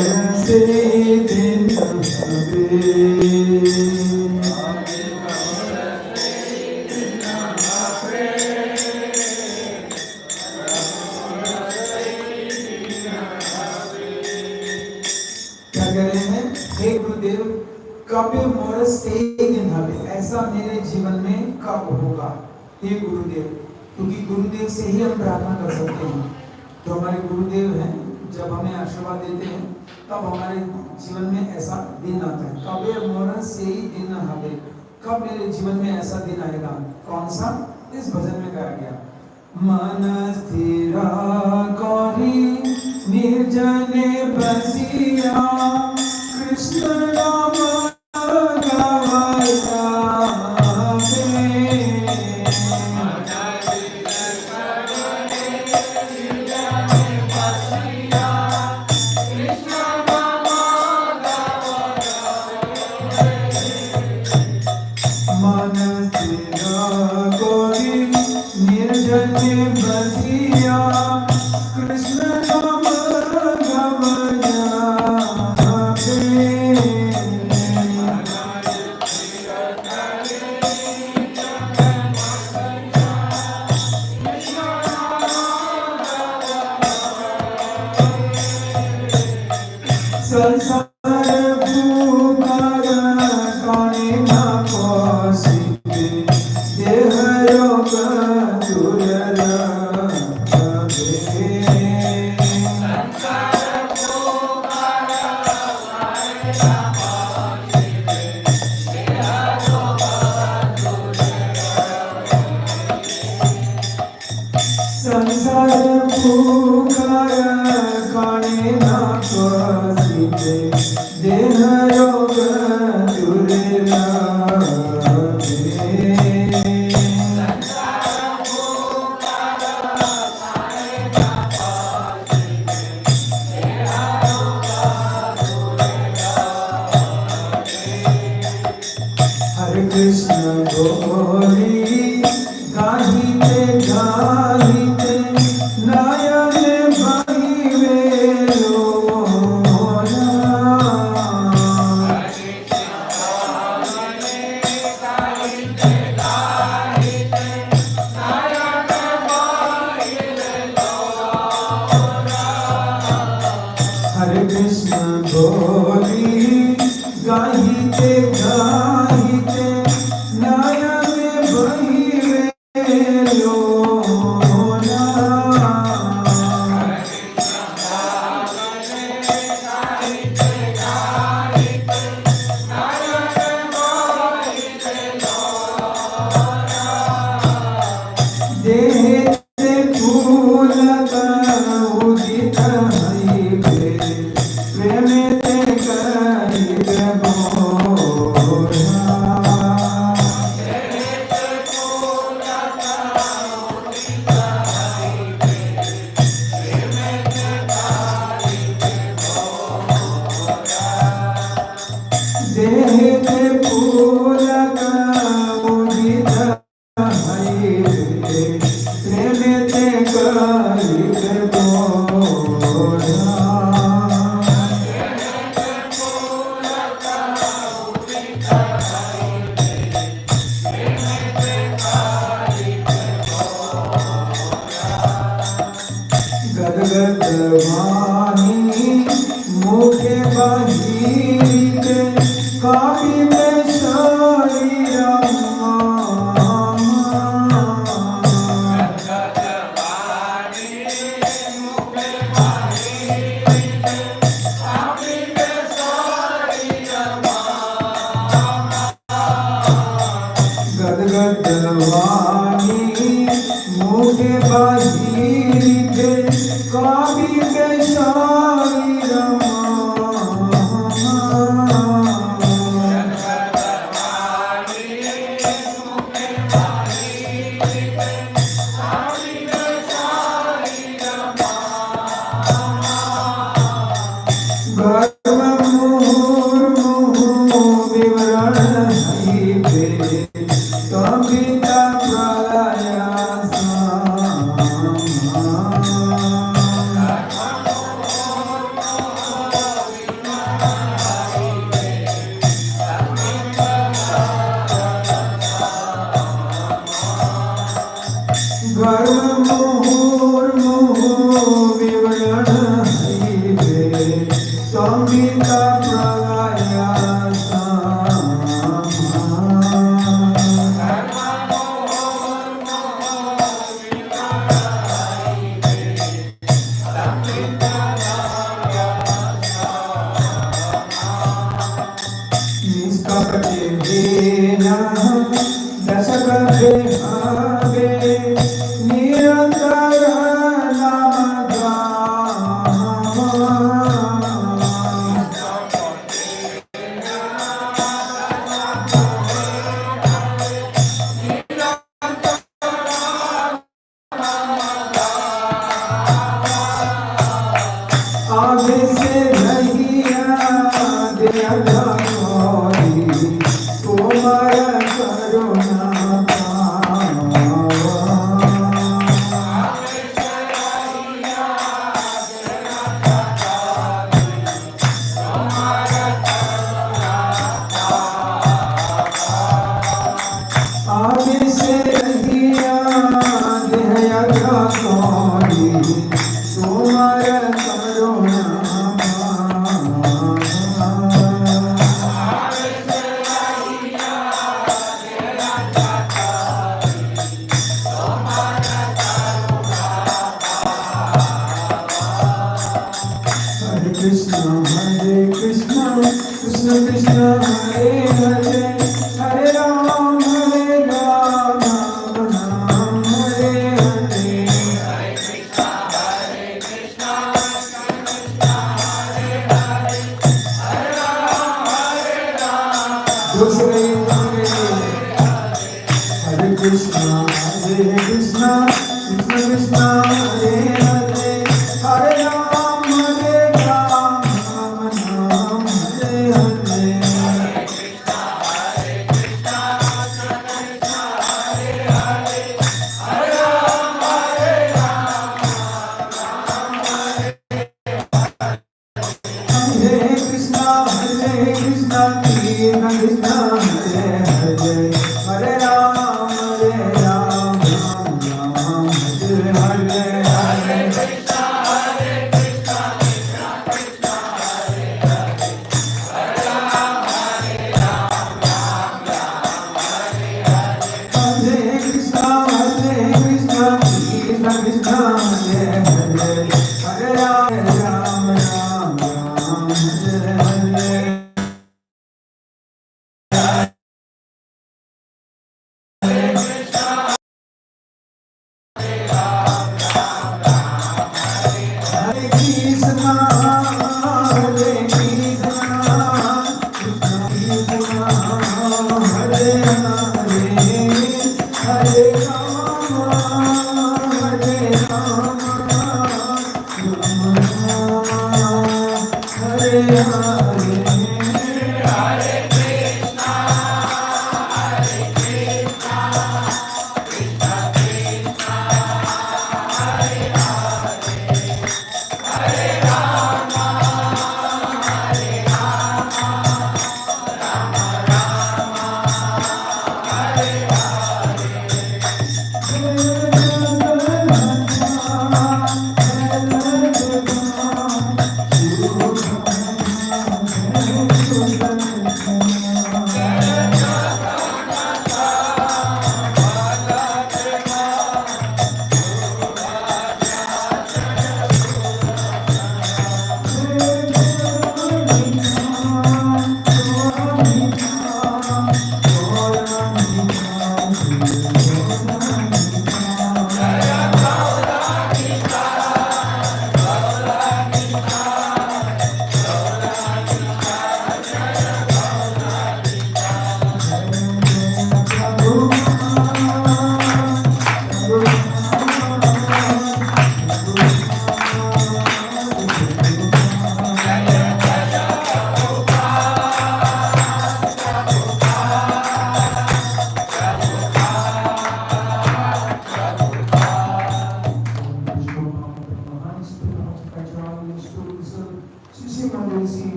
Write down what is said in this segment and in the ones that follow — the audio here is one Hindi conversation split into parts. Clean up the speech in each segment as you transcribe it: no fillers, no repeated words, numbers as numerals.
से दिन क्या कह रहे हैं? हे गुरुदेव, कब मोर से दिन हवे, ऐसा मेरे जीवन में कब होगा? हे गुरुदेव, क्योंकि गुरुदेव से ही हम प्रार्थना कर सकते हैं। जो हमारे गुरुदेव हैं, जब हमें आशीर्वाद देते हैं, तब हमारे जीवन में ऐसा दिन आता है। कबे मोर से दिन हवे, कब मेरे जीवन में ऐसा दिन आएगा? कौन सा? इस भजन में कहा गया, मन स्थिर करी निर्जने बसिया, कृष्ण नाम गावया संगीता प्रलयासा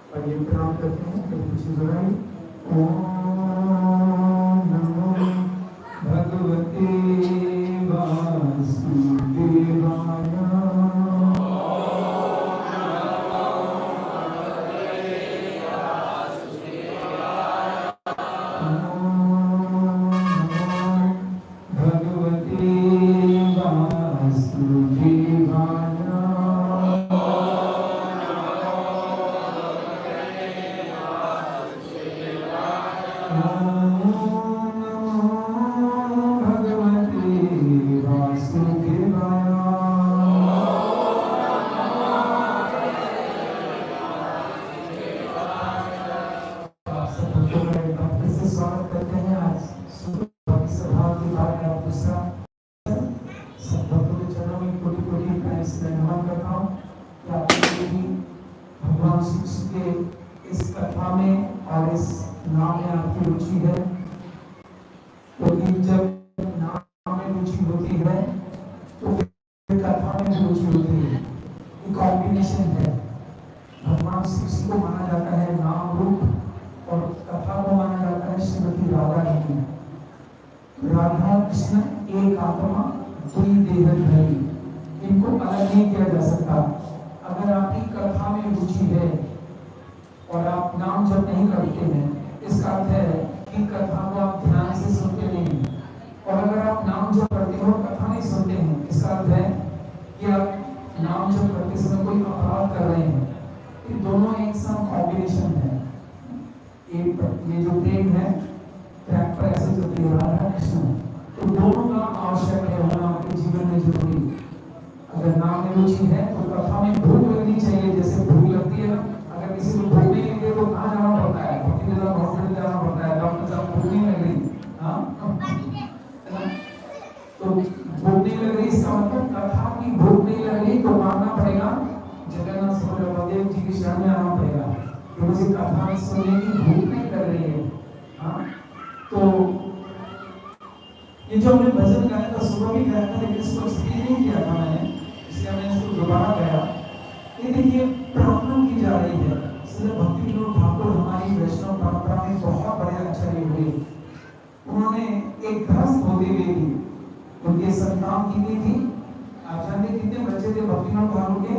और ये प्रणाम करते हैं तो कुछ दोहराई। ओम नमो भगवते वासुदेवाय। स्वागत करते हैं आज सभा के बाद आप दूसरा सब भक्तों के चरणों में कोटि कोटि प्रेम से नमन करता हूँ कि आपके भी भगवान श्री कृष्ण के इस कथा में और इस नाम में आपकी रुचि है। क्योंकि जब नाम में रुचि होती है तो फिर कथा में भी रुचि होती है। ये कॉम्बिनेशन है। भगवान श्री कृष्ण को माना जाता है नाम रूप और कथा को माना जाता है श्रीमती राधा रानी। राधा कृष्ण एक आत्मा दुई देह धरी, इनको अलग नहीं किया जा सकता। अगर आपकी कथा में रुचि है और आप नाम जप नहीं करते हैं, इसका अर्थ है कि कथा को आप ध्यान से सुनते नहीं। और अगर आप नाम जप करते हो कथा नहीं सुनते हैं, इसका अर्थ है कि आप नाम जप करते समय कोई अपराध कर रहे हैं। ये दोनों एक साथ कॉम्बिनेशन है। ये जो प्रेम है ट्रैक पर ऐसे चलती है राधा कृष्ण, तो दोनों का आवश्यक है होना आपके जीवन में जरूरी। अगर नाम में रुचि है तो कथा में भूख लगनी चाहिए, जैसे भूख लगती है ना। अगर किसी को भूख नहीं लगी तो कहाँ जाना पड़ता है? हॉस्पिटल जाना पड़ता है, डॉक्टर साहब भूख नहीं लग रही, तो भूख नहीं लग रही इसका मतलब कथा की भूख नहीं लग रही तो मानना पड़ेगा जगन्नाथ बलदेव जी की शरण में आना पड़ेगा कि मुझे कथा सुनने की भूख नहीं कर रही है। हाँ, तो ये जो हमने भजन गाया था, सुबह भी गाया था, लेकिन इसको एक्सप्लेन नहीं किया था मैंने, इसलिए मैंने इसको दोबारा गाया। ये देखिए प्रार्थना की जा रही है। श्री भक्ति विनोद ठाकुर हमारी वैष्णव परंपरा में बहुत बड़े आचार्य हुए। उन्होंने एक गृहस्थ होते हुए भी उनके संतान कितनी थी? आप जानते कितने बच्चे थे भक्ति विनोद ठाकुर के?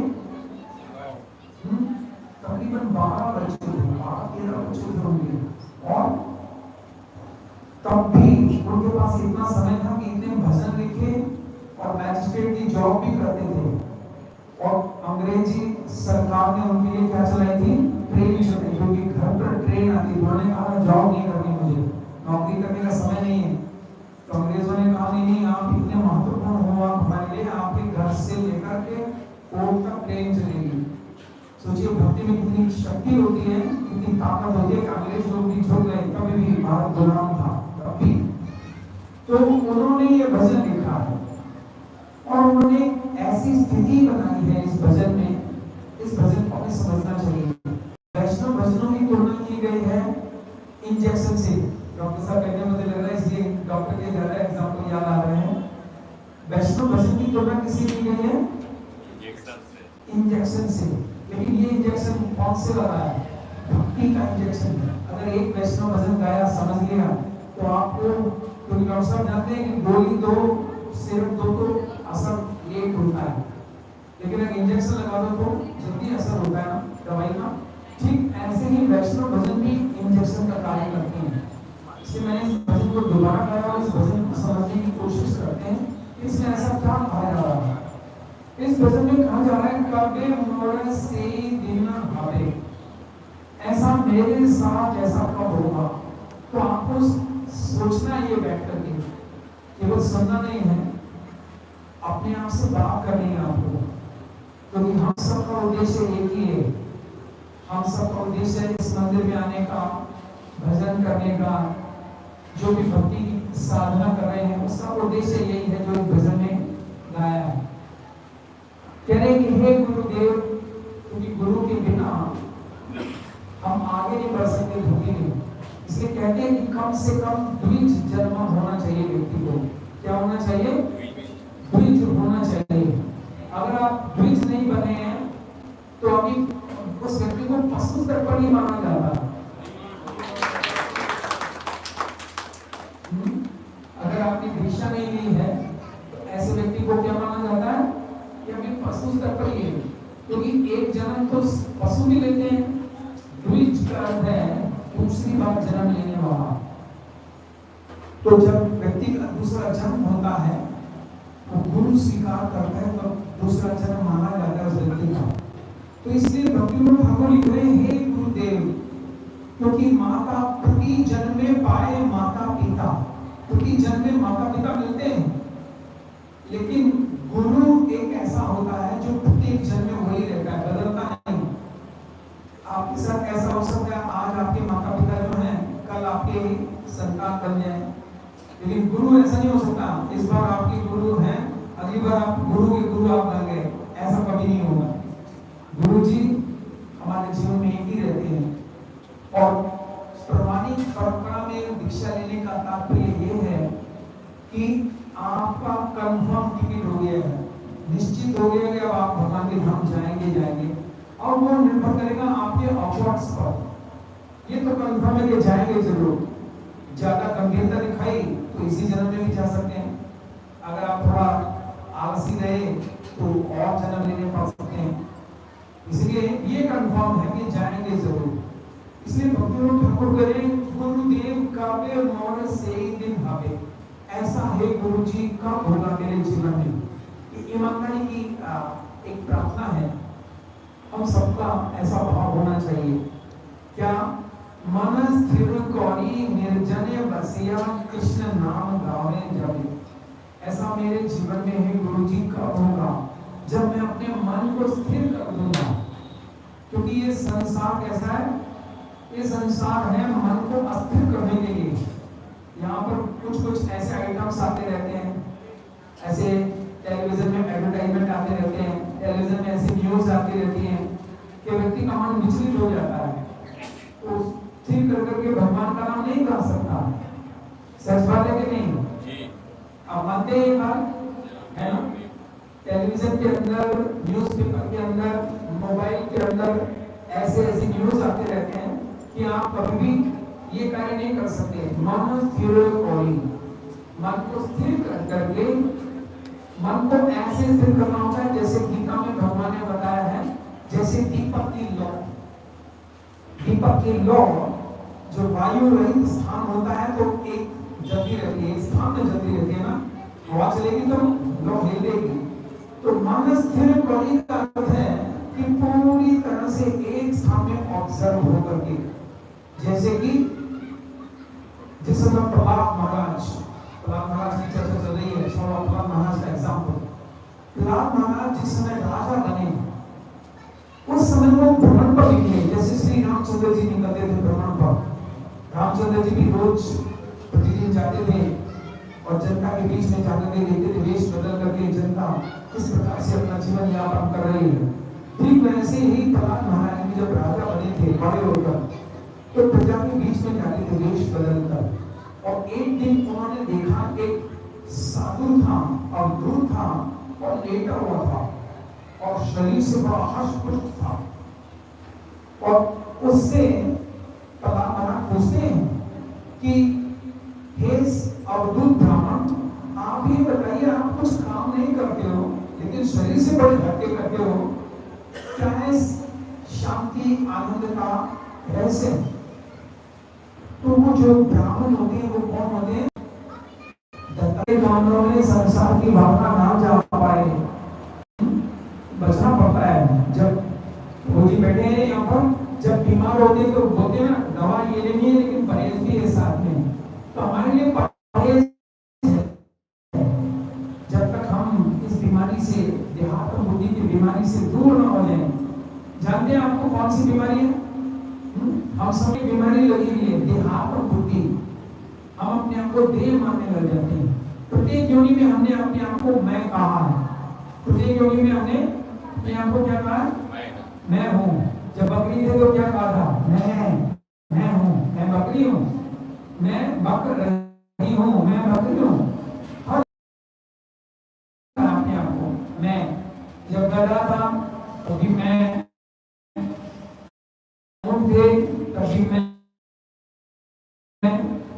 तकरीबन 12 बच्चे थे, 12-13 बच्चे थे उनके। और तब भी उनके पास इतना समय था कि इतने भजन लिखे और मैजिस्ट्रेट की जॉब भी करते थे। और अंग्रेजी सरकार ने उनके लिए क्या चलाई थी? ट्रेन चलाई, क्योंकि घर पर ट्रेन आती थी। उन्होंने कहा जॉब नहीं करनी, मुझे नौकरी करने का समय नहीं है। तो अंग्रेजों ने कहा नहीं, आप इतने महत्वपूर्ण हो, आप हमारे लिए आपके घर से लेकर के कोर्ट तक ट्रेन चलेगी। सोचिए भक्ति में कितनी शक्ति होती है, कितनी ताकत होती है कि अंग्रेज लोग भी झुक गए, तभी भी भारत गुलाम था तभी। तो उन्होंने ये भजन लिखा है और उन्होंने ऐसी स्थिति बनाई है इस भजन में, इस भजन को हमें समझना चाहिए। वैष्णव भजनों की तुलना की गई है इंजेक्शन से। डॉक्टर साहब कहते हैं, मुझे लग रहा है इसलिए डॉक्टर के ज्यादा एग्जाम्पल याद आ रहे हैं। वैष्णव भजन की तुलना किससे की गई है? इंजेक्शन से। लेकिन ये इंजेक्शन कौन से लगा है? भक्ति का इंजेक्शन है। अगर एक वैष्णव भजन गाया, समझ लिया, तो आपको, क्योंकि डॉक्टर साहब जानते हैं कि गोली दो, सिरप दो तो असर लेट होता है, लेकिन अगर इंजेक्शन लगा दो तो जल्दी असर होता है ना दवाई का। ठीक ऐसे ही वैष्णव भजन भी इंजेक्शन का कार्य करते हैं। इसलिए मैंने इस भजन को दोबारा गाया और इस भजन को समझने की कोशिश करते हैं कि इसमें ऐसा क्या कहा जा रहा है। इस भजन में कहा जा रहा है, कबे मोर से दिन भावे, ऐसा मेरे साथ ऐसा कब होगा। तो आपको सोचना ये बैठ करके, केवल सुनना नहीं है, अपने आप से बात करनी है आपको। क्योंकि हम सबका उद्देश्य एक ही है। हम सबका उद्देश्य है इस मंदिर में आने का, भजन करने का, जो भी भक्ति की साधना कर रहे हैं उसका उद्देश्य यही है जो भजन में गाया है। कह रहे कि हे गुरुदेव, क्योंकि गुरु के बिना हम आगे नहीं बढ़ सकते भक्ति में। इसलिए कहते हैं कि कम से कम द्विज जन्म होना चाहिए व्यक्ति को। क्या होना चाहिए? द्विज होना चाहिए। अगर आप द्विज नहीं बने हैं तो अभी उस व्यक्ति को पशु स्तर पर ही माना जाता है। अगर आपने दीक्षा नहीं ली है तो ऐसे व्यक्ति को क्या माना जाता है कि अभी पशु स्तर पर ही है, क्योंकि एक जन्म तो पशु भी लेते हैं, द्विज का अर्थ है दूसरी बार जन्म लेने वाला। तो जब व्यक्ति का दूसरा जन्म होता है तो गुरु स्वीकार करता है तो दूसरा जन्म माना जाता है उस व्यक्ति का। तो इसलिए भक्तिविनोद ठाकुर लिख रहे हैं, हे गुरुदेव, क्योंकि माता प्रति जन्म में पाए माता पिता, प्रति जन्म में माता पिता मिलते हैं, लेकिन गुरु एक ऐसा होता है जो प्रत्येक जन्म में वही रहता है, बदलता नहीं। आपके साथ ऐसा हो सकता है आज आपके माता पिता जो हैं कल आपके संतान बन जाए, लेकिन गुरु ऐसा नहीं हो सकता इस बार आपके गुरु हैं अगली बार आप गुरु के गुरु आप बन गए, ऐसा कभी नहीं होगा। गुरु जी हमारे जीवन में एक ही रहते हैं। और प्रमाणिक परंपरा में दीक्षा लेने का तात्पर्य ये है कि आपका कंफर्म टिकट हो गया है, निश्चित हो गया कि अब आप भगवान के धाम जाएंगे, और वो निर्भर करेगा आपके एफर्ट्स पर। ये तो कंफर्म है कि जाएंगे जरूर, ज्यादा गंभीरता दिखाई तो इसी जन्म में भी जा सकते हैं, अगर आप थोड़ा आलसी रहे तो और जन्म लेने पड़ सकते हैं। इसलिए ये कंफर्म है कि जाएंगे जरूर। इसलिए भक्तिविनोद ठाकुर करें, गुरुदेव काव्य मोर से दिन भावे, ऐसा है गुरु जी कब होगा मेरे जीवन में। ईमानदारी की एक प्रार्थना है, हम सबका ऐसा भाव होना चाहिए। क्या मन स्थिर कौरी निर्जने बसिया कृष्ण नाम गावे जावे, ऐसा मेरे जीवन में है गुरु जी कब होगा जब मैं अपने मन को स्थिर कर दूंगा। क्योंकि ये संसार कैसा है, ये संसार है मन को अस्थिर करने के लिए। यहाँ पर कुछ ऐसे आइटम्स आते रहते हैं, ऐसे टेलीविजन में एडवर्टाइजमेंट आते रहते हैं, टेलीविजन में ऐसी न्यूज आती रहती है कि व्यक्ति का मन विचलित हो जाता है, तो स्थिर कर करके भगवान का नाम नहीं गा सकता। सच बात है कि नहीं? आप मानते हैं ये बात है ना? टेलीविजन के अंदर, न्यूज़पेपर के अंदर, मोबाइल के अंदर ऐसे न्यूज आते रहते हैं कि आप कभी भी ये कार्य नहीं कर सकते। मन स्थिर कौरी, मन को स्थिर करके मन को ऐसे स्थिर करना होता है जैसे गीता में भगवान ने बताया है, जैसे दीपक की लौ। दीपक की लौ जो वायु रहित स्थान होता है तो एक जलती रहती है, स्थान में जलती रहती है ना, हवा चलेगी तो लौ हिलेगी। तो मन स्थिर कौरी का अर्थ है कि पूरी तरह से एक स्थान में ऑब्जर्व होकर के, जैसे कि जिस समय प्रहलाद महाराज की चर्चा चल रही है, प्रहलाद महाराज का एग्जाम्पल। प्रहलाद महाराज जिस समय राजा बने उस समय वो भ्रमण पर निकले, जैसे श्री रामचंद्र जी निकलते थे भ्रमण पर। रामचंद्र जी भी रोज प्रतिदिन जाते थे और जनता के बीच में जाकर के देखते थे वेश बदल करके जनता किस प्रकार से अपना जीवन यापन कर रही है। ठीक वैसे ही प्रहलाद महाराज भी जब राजा बने थे बड़े होकर, तो प्रजा के बीच में जाते थे वेश बदल कर, और एक दिन उन्होंने देखा एक साधु था, अवधूत था और लेटा हुआ था और शरीर से बड़ा हष्ट-पुष्ट था। और उससे प्रहलाद महाराज पूछते हैं कि हे अवधूत ब्राह्मण, आप ये बताइए, आप कुछ काम नहीं करते हो लेकिन शरीर से बड़े धक्के करते हो, क्या है शांति आनंद का रहस्य? तो वो जो ब्राह्मण होते हैं वो कौन होते हैं? दत्तात्रेय ब्राह्मणों में संसार की भावना ना जा पाए, बचना पड़ता है। जब रोजी बैठे हैं यहाँ पर, जब बीमार होते हैं तो बोलते हैं ना दवा ये लेनी है लेकिन परहेज भी है साथ में। तो हमारे लिए परहेज है, जब तक हम इस बीमारी से, देहात बुद्धि की बीमारी से दूर न हो जाए। जानते हैं आपको कौन सी बीमारी है? हम सबकी बीमारी लगी हुई है देहात और बुद्धि। हम अपने आप को देह मानने लग जाते हैं। प्रत्येक योनि में हमने अपने आप को मैं कहा है, प्रत्येक योनि में हमने अपने आप को क्या कहा? मैं हूँ। जब बकरी थे तो क्या कहा था? मैं हूँ, मैं बकरी हूँ, मैं बक रही हूँ, मैं बकरी हूँ। अपने आप को मैं, जब गधा था तो भी मैं, लोग थे तभी मैं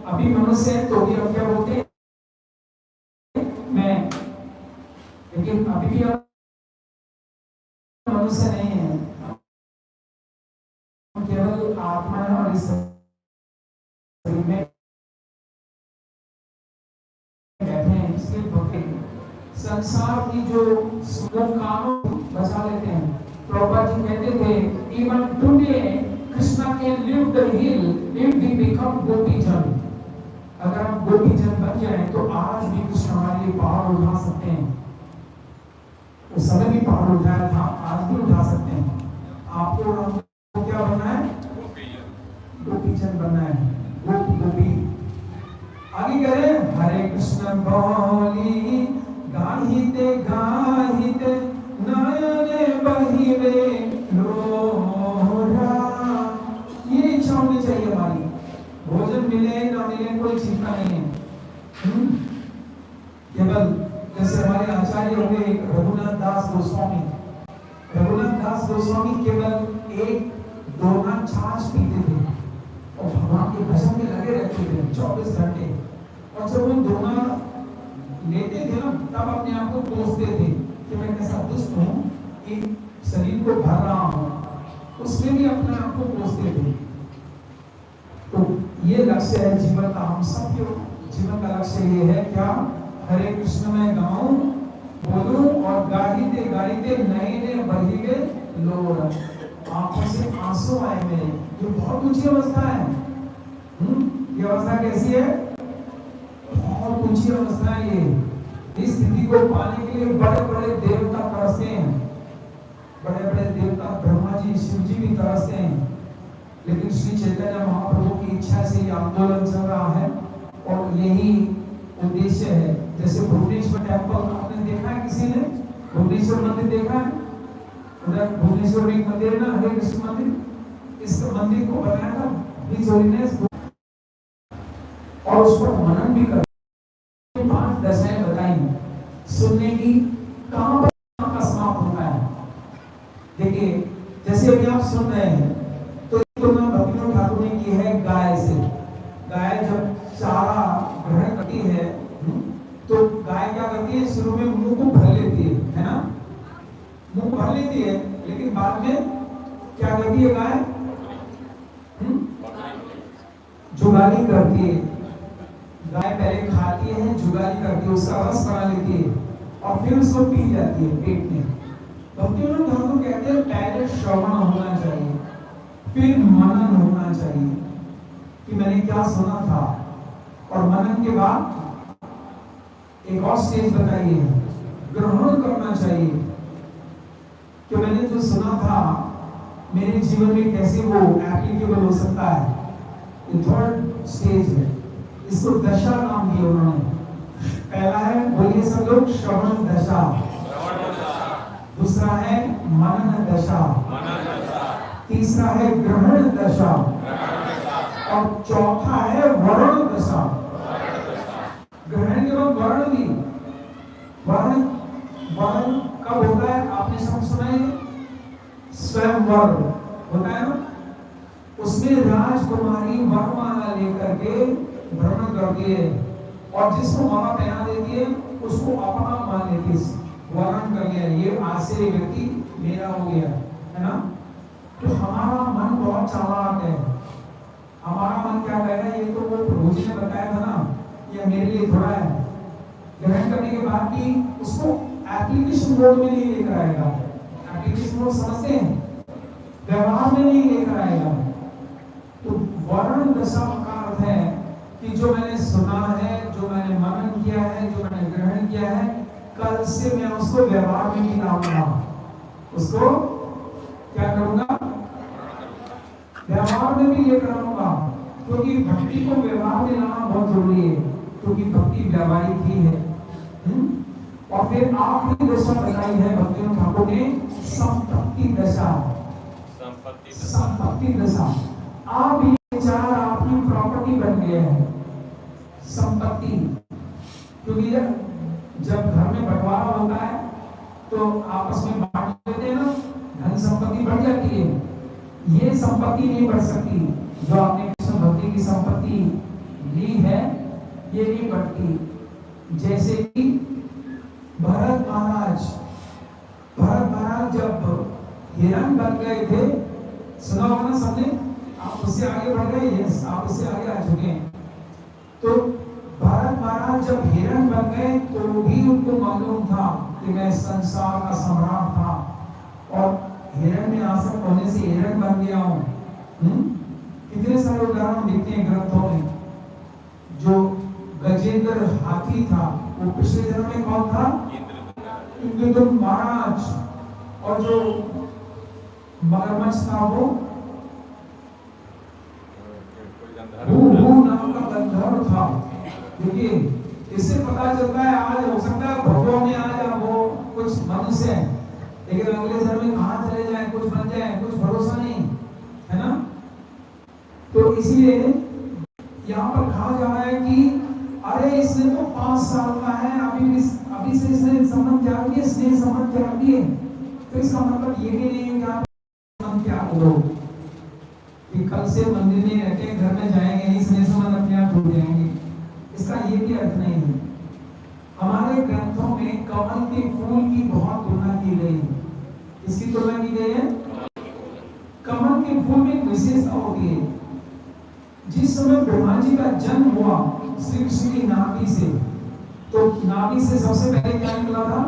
अभी मनुष्य है तो भी अब क्या बोलते हैं मैं, लेकिन अभी भी हम मनुष्य नहीं है, हम केवल आत्मा है और इस शरीर में बैठे हैं। इसलिए भक्ति संसार की जो कानून बचा लेते हैं। प्रभुपाद जी कहते थे even today Krishna can leave the hill if we become gopijan. अगर हम गोपीजन बन जाए तो आज भी कृष्ण हमारे लिए पहाड़ उठा सकते हैं। उस समय भी पहाड़ उठाया था, आज भी उठा सकते हैं। आपको हमको क्या बनना है? गोपीजन बनना है, गोपी। आगे कह रहे हैं हरे कृष्ण बोली गाहिते गाहिते नयने बहिवे लोरा। ये इच्छा होनी चाहिए हमारी, भोजन मिले ना मिले कोई चिंता नहीं है। केवल जैसे हमारे आचार्य हो गए रघुनाथ दास गोस्वामी। रघुनाथ दास गोस्वामी केवल एक दोना छाछ पीते थे और भगवान के भजन में लगे रहते थे 24 घंटे। और जब वो दोना लेते थे ना तब अपने आप को कोसते थे कि मैं कैसा दुष्ट हूँ कि शरीर को भर रहा हूँ, उसमें भी अपने आप को कोसते थे। तो ये लक्ष्य है जीवन का। हम सब के जीवन का लक्ष्य ये है क्या? हरे कृष्ण में गाऊं बोलूं और गाइते गाइते नए बहिवे लोर। आंखों से आंसू आए मेरे। ये बहुत ऊंची अवस्था है। ये अवस्था कैसी है? बहुत ऊंची अवस्था है ये। इस स्थिति को पाने के लिए बड़े बड़े देवता तरसते हैं। बड़े बड़े देवता ब्रह्मा जी शिव जी भी तरसते हैं। लेकिन श्री चैतन्य महाप्रभु की इच्छा से ये आंदोलन चल रहा है और यही उद्देश्य है। जैसे भुवनेश्वर टेम्पल आपने देखा है? किसी ने भुवनेश्वर मंदिर देखा है? उधर भुवनेश्वर एक मंदिर है ना, हरे कृष्ण मंदिर। इस मंदिर को बनाया था हिज होलीनेस और उस पर मनन भी कर 5 दशाएं बताई सुनने की। कहां पर समाप्त होता है? देखिए जैसे अभी आप सुन रहे हैं तो भक्तिनाथ ठाकुर ने की है गाय से। गाय जब चारा ग्रहण करती है तो गाय क्या करती है? शुरू में मुंह को भर लेती है ना? मुंह भर लेती है, लेकिन बाद में क्या करती है गाय? जुगाली करती है। गाय पहले खाती है, जुगाली करती है, उसका रस बना लेती है और फिर उसको पी जाती है पेट में। भक्तिनाथ ठाकुर कहते हैं पहले श्रवण होना चाहिए, फिर मनन होना चाहिए कि मैंने क्या सुना था, और मनन के बाद एक और स्टेज बताइए, ग्रहण करना चाहिए कि मैंने जो सुना था मेरे जीवन में कैसे वो एप्लीकेबल हो सकता है। ये थर्ड स्टेज है। इसको दशा नाम दिया उन्होंने। पहला है, बोलिए सब लोग, श्रवण दशा। दूसरा है मनन दशा। तीसरा है ग्रहण दशा और चौथा है वर्ण दशा। ग्रहण के बाद वर्ण भी। वर्ण वर्ण कब होता है? आपने सब सुना है? स्वयं वर्ण होता है ना, उसमें राजकुमारी वरमाला लेकर के भ्रमण करती है और जिसको माला पहना देती है उसको अपना मान लेती है, वर्ण कर लिया, ये आज से व्यक्ति मेरा हो गया, है ना। तो हमारा मन बहुत चालाक है। हमारा मन क्या कहेगा? ये तो वो प्रभु जी ने बताया था ना, ये मेरे लिए थोड़ा है। ग्रहण करने के बाद भी उसको एप्लीकेशन मोड में नहीं लेकर आएगा। एप्लीकेशन मोड समझते हैं? व्यवहार में नहीं लेकर आएगा। तो वर्ण दशा का अर्थ है कि जो मैंने सुना है, जो मैंने मनन किया है, जो मैंने ग्रहण किया है, कल से मैं उसको व्यवहार में नहीं लाऊंगा। उसको क्या करूंगा? व्यवहार में भी लेकर आऊंगा, क्योंकि भक्ति को व्यवहार में लाना बहुत जरूरी है, क्योंकि भक्ति व्यावहारिक ही है। और फिर आखिरी दशा बताई है भक्तिनाथ ठाकुर ने, संपत्ति दशा। संपत्ति दशा। आप ये चार आपकी प्रॉपर्टी बन गए हैं, संपत्ति। क्योंकि जब घर में बंटवारा होता है तो आपस में बांट लेते हैं ना, धन संपत्ति बढ़ जाती है। ये संपत्ति नहीं बढ़ सकती। जो आपने कृष्ण भक्ति की संपत्ति ली है ये नहीं बढ़ती। जैसे कि भरत महाराज जब हिरण बन गए थे, सुना होगा ना सबने, आप उससे आगे बढ़ गए, यस आप उससे आगे आ चुके हैं। तो भरत महाराज जब हिरण बन गए तो भी उनको मालूम था कि मैं संसार का सम्राट था और हिरण में आसक्त होने से हिरण बन गया हूँ। कितने सारे उदाहरण दिखते हैं ग्रंथों में। जो गजेंद्र हाथी था वो पिछले जन्म में कौन था? इंद्रदुम्न महाराज। और जो मगरमच्छ था वो नाम का गंधर्व था। देखिए इससे पता चलता है आज हो सकता है भगवान में आज वो कुछ मनुष्य है, लेकिन अगले जन्म में कहाँ चले जाए, कुछ बन जाए, कुछ भरोसा नहीं है ना। तो इसलिए यहाँ पर कहा जा रहा है कि अरे इसने तो 5 साल का है, अभी से इसने संबंध त्याग दिए, स्नेह संबंध त्याग दिए। तो इसका मतलब ये भी नहीं है कि आप संबंध त्याग दो कि कल से मंदिर में रहते घर में जाएंगे नहीं, स्नेह संबंध अपने आप टूट जाएंगे। इसका ये भी अर्थ नहीं है। हमारे ग्रंथों में कमल के फूल की बहुत तुलना की गई है। इसकी तुलना की गई है। कमल के फूल में विशेषता होती है। जिस समय ब्रह्मा जी का जन्म हुआ श्री कृष्ण की नाभि से, तो नाभि से सबसे पहले क्या निकला था?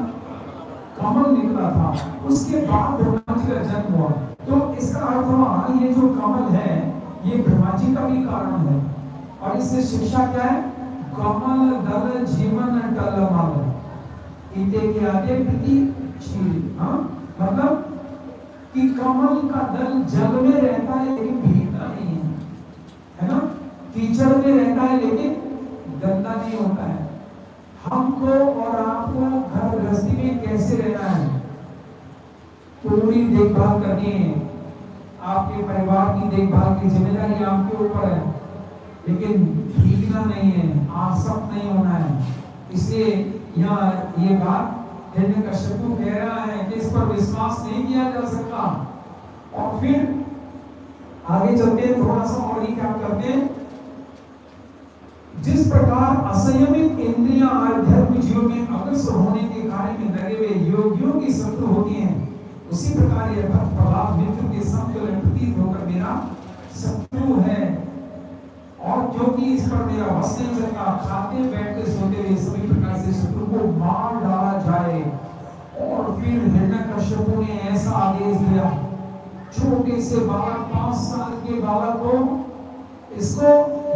कमल निकला था। उसके बाद ब्रह्मा जी का जन्म हुआ। तो इसका अर्थ हुआ ये जो कमल है ये ब्रह्मा जी का भी कारण है। और इससे शिक्षा क्या है? कमल दल जीवन टलमल इते के आगे प्रति हाँ, मतलब कि कमल का दल जल में रहता है लेकिन भीगता नहीं है ना। कीचड़ में रहता है लेकिन गंदा नहीं होता है। हमको और आपको घर गृहस्थी में कैसे रहना है? पूरी देखभाल करनी है। आपके परिवार की देखभाल की जिम्मेदारी आपके ऊपर है, लेकिन भीगना नहीं है, आसक्त नहीं होना है। इसलिए यहाँ ये बात हिरण्यकश्यप कह रहा है कि इस पर विश्वास नहीं किया जा सकता। और फिर आगे चलते हैं, थोड़ा सा और ही क्या करते हैं। जिस प्रकार असंयमित इंद्रियां आध्यात्मिक जीवन में अग्रसर होने के कार्य में लगे हुए योगियों की शत्रु होती हैं, उसी प्रकार यह भक्त प्रहलाद मित्र के समतुल्य प्रतीत होकर मेरा शत्रु है। और क्योंकि इस पर मेरा वश नहीं चलता, खाते बैठते सोते हुए सभी प्रकार से शत्रु को मार डाला जाए। और फिर हिरण्यकश्यप ने ऐसा आदेश दिया, छोटे से बालक 5 साल के बालक को इसको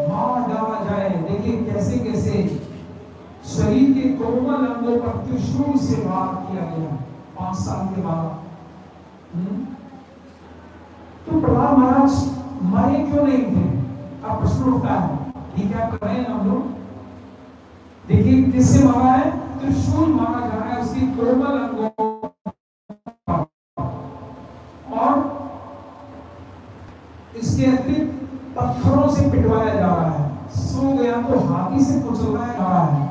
मार डाला जाए। देखिए कैसे कैसे शरीर के कोमल अंगों पर त्रिशूल से वार किया गया। 5 साल के बालक। तो प्रहलाद महाराज मरे क्यों नहीं थे? अब प्रश्न उठता है, ये क्या कर रहे हैं हम लोग? देखिए किससे मारा है? त्रिशूल मारा जा रहा है उसकी कोमल अंगों और इसके अतिरिक्त पत्थरों से पिटवाया जा रहा है। सो गया तो हाथी से कुचलवाया जा रहा है।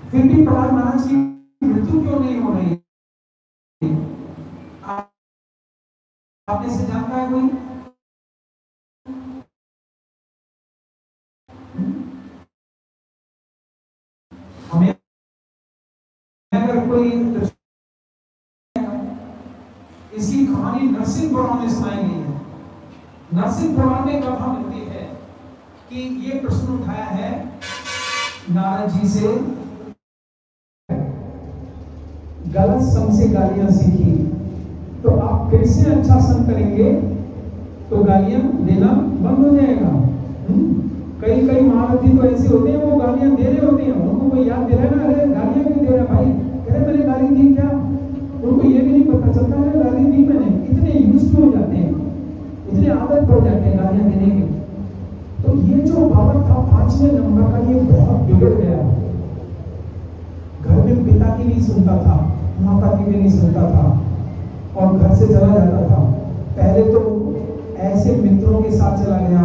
फिर भी प्रहलाद महाराज की मृत्यु क्यों नहीं हो रही? आपने से जानता है कोई? हमें अगर कोई इसकी कहानी नरसिंह पुराण में सुनाई गई है। नरसिंह पुराण में कथा मिलती है कि ये प्रश्न उठाया है नारद जी से, गलत संग से गालियां सीखी तो आप फिर से अच्छा संग करेंगे तो गालियां देना बंद हो जाएगा। कई कई महारथी तो ऐसे होते हैं वो गालियां दे रहे होते हैं, उनको कोई याद दे रहा है ना, अरे गालियां क्यों दे रहा है भाई? कह रहे मैंने गाली दी क्या? उनको ये भी नहीं पता चलता है गाली दी मैंने। इतने यूज्ड हो जाते हैं, इतने आदत पड़ जाते हैं गालियां देने की। तो ये जो बालक था 5वें नंबर का, ये बहुत बिगड़ गया। घर में पिता की नहीं सुनता था, माता की भी नहीं सुनता था और घर से चला जाता था। पहले तो ऐसे मित्रों के साथ चला गया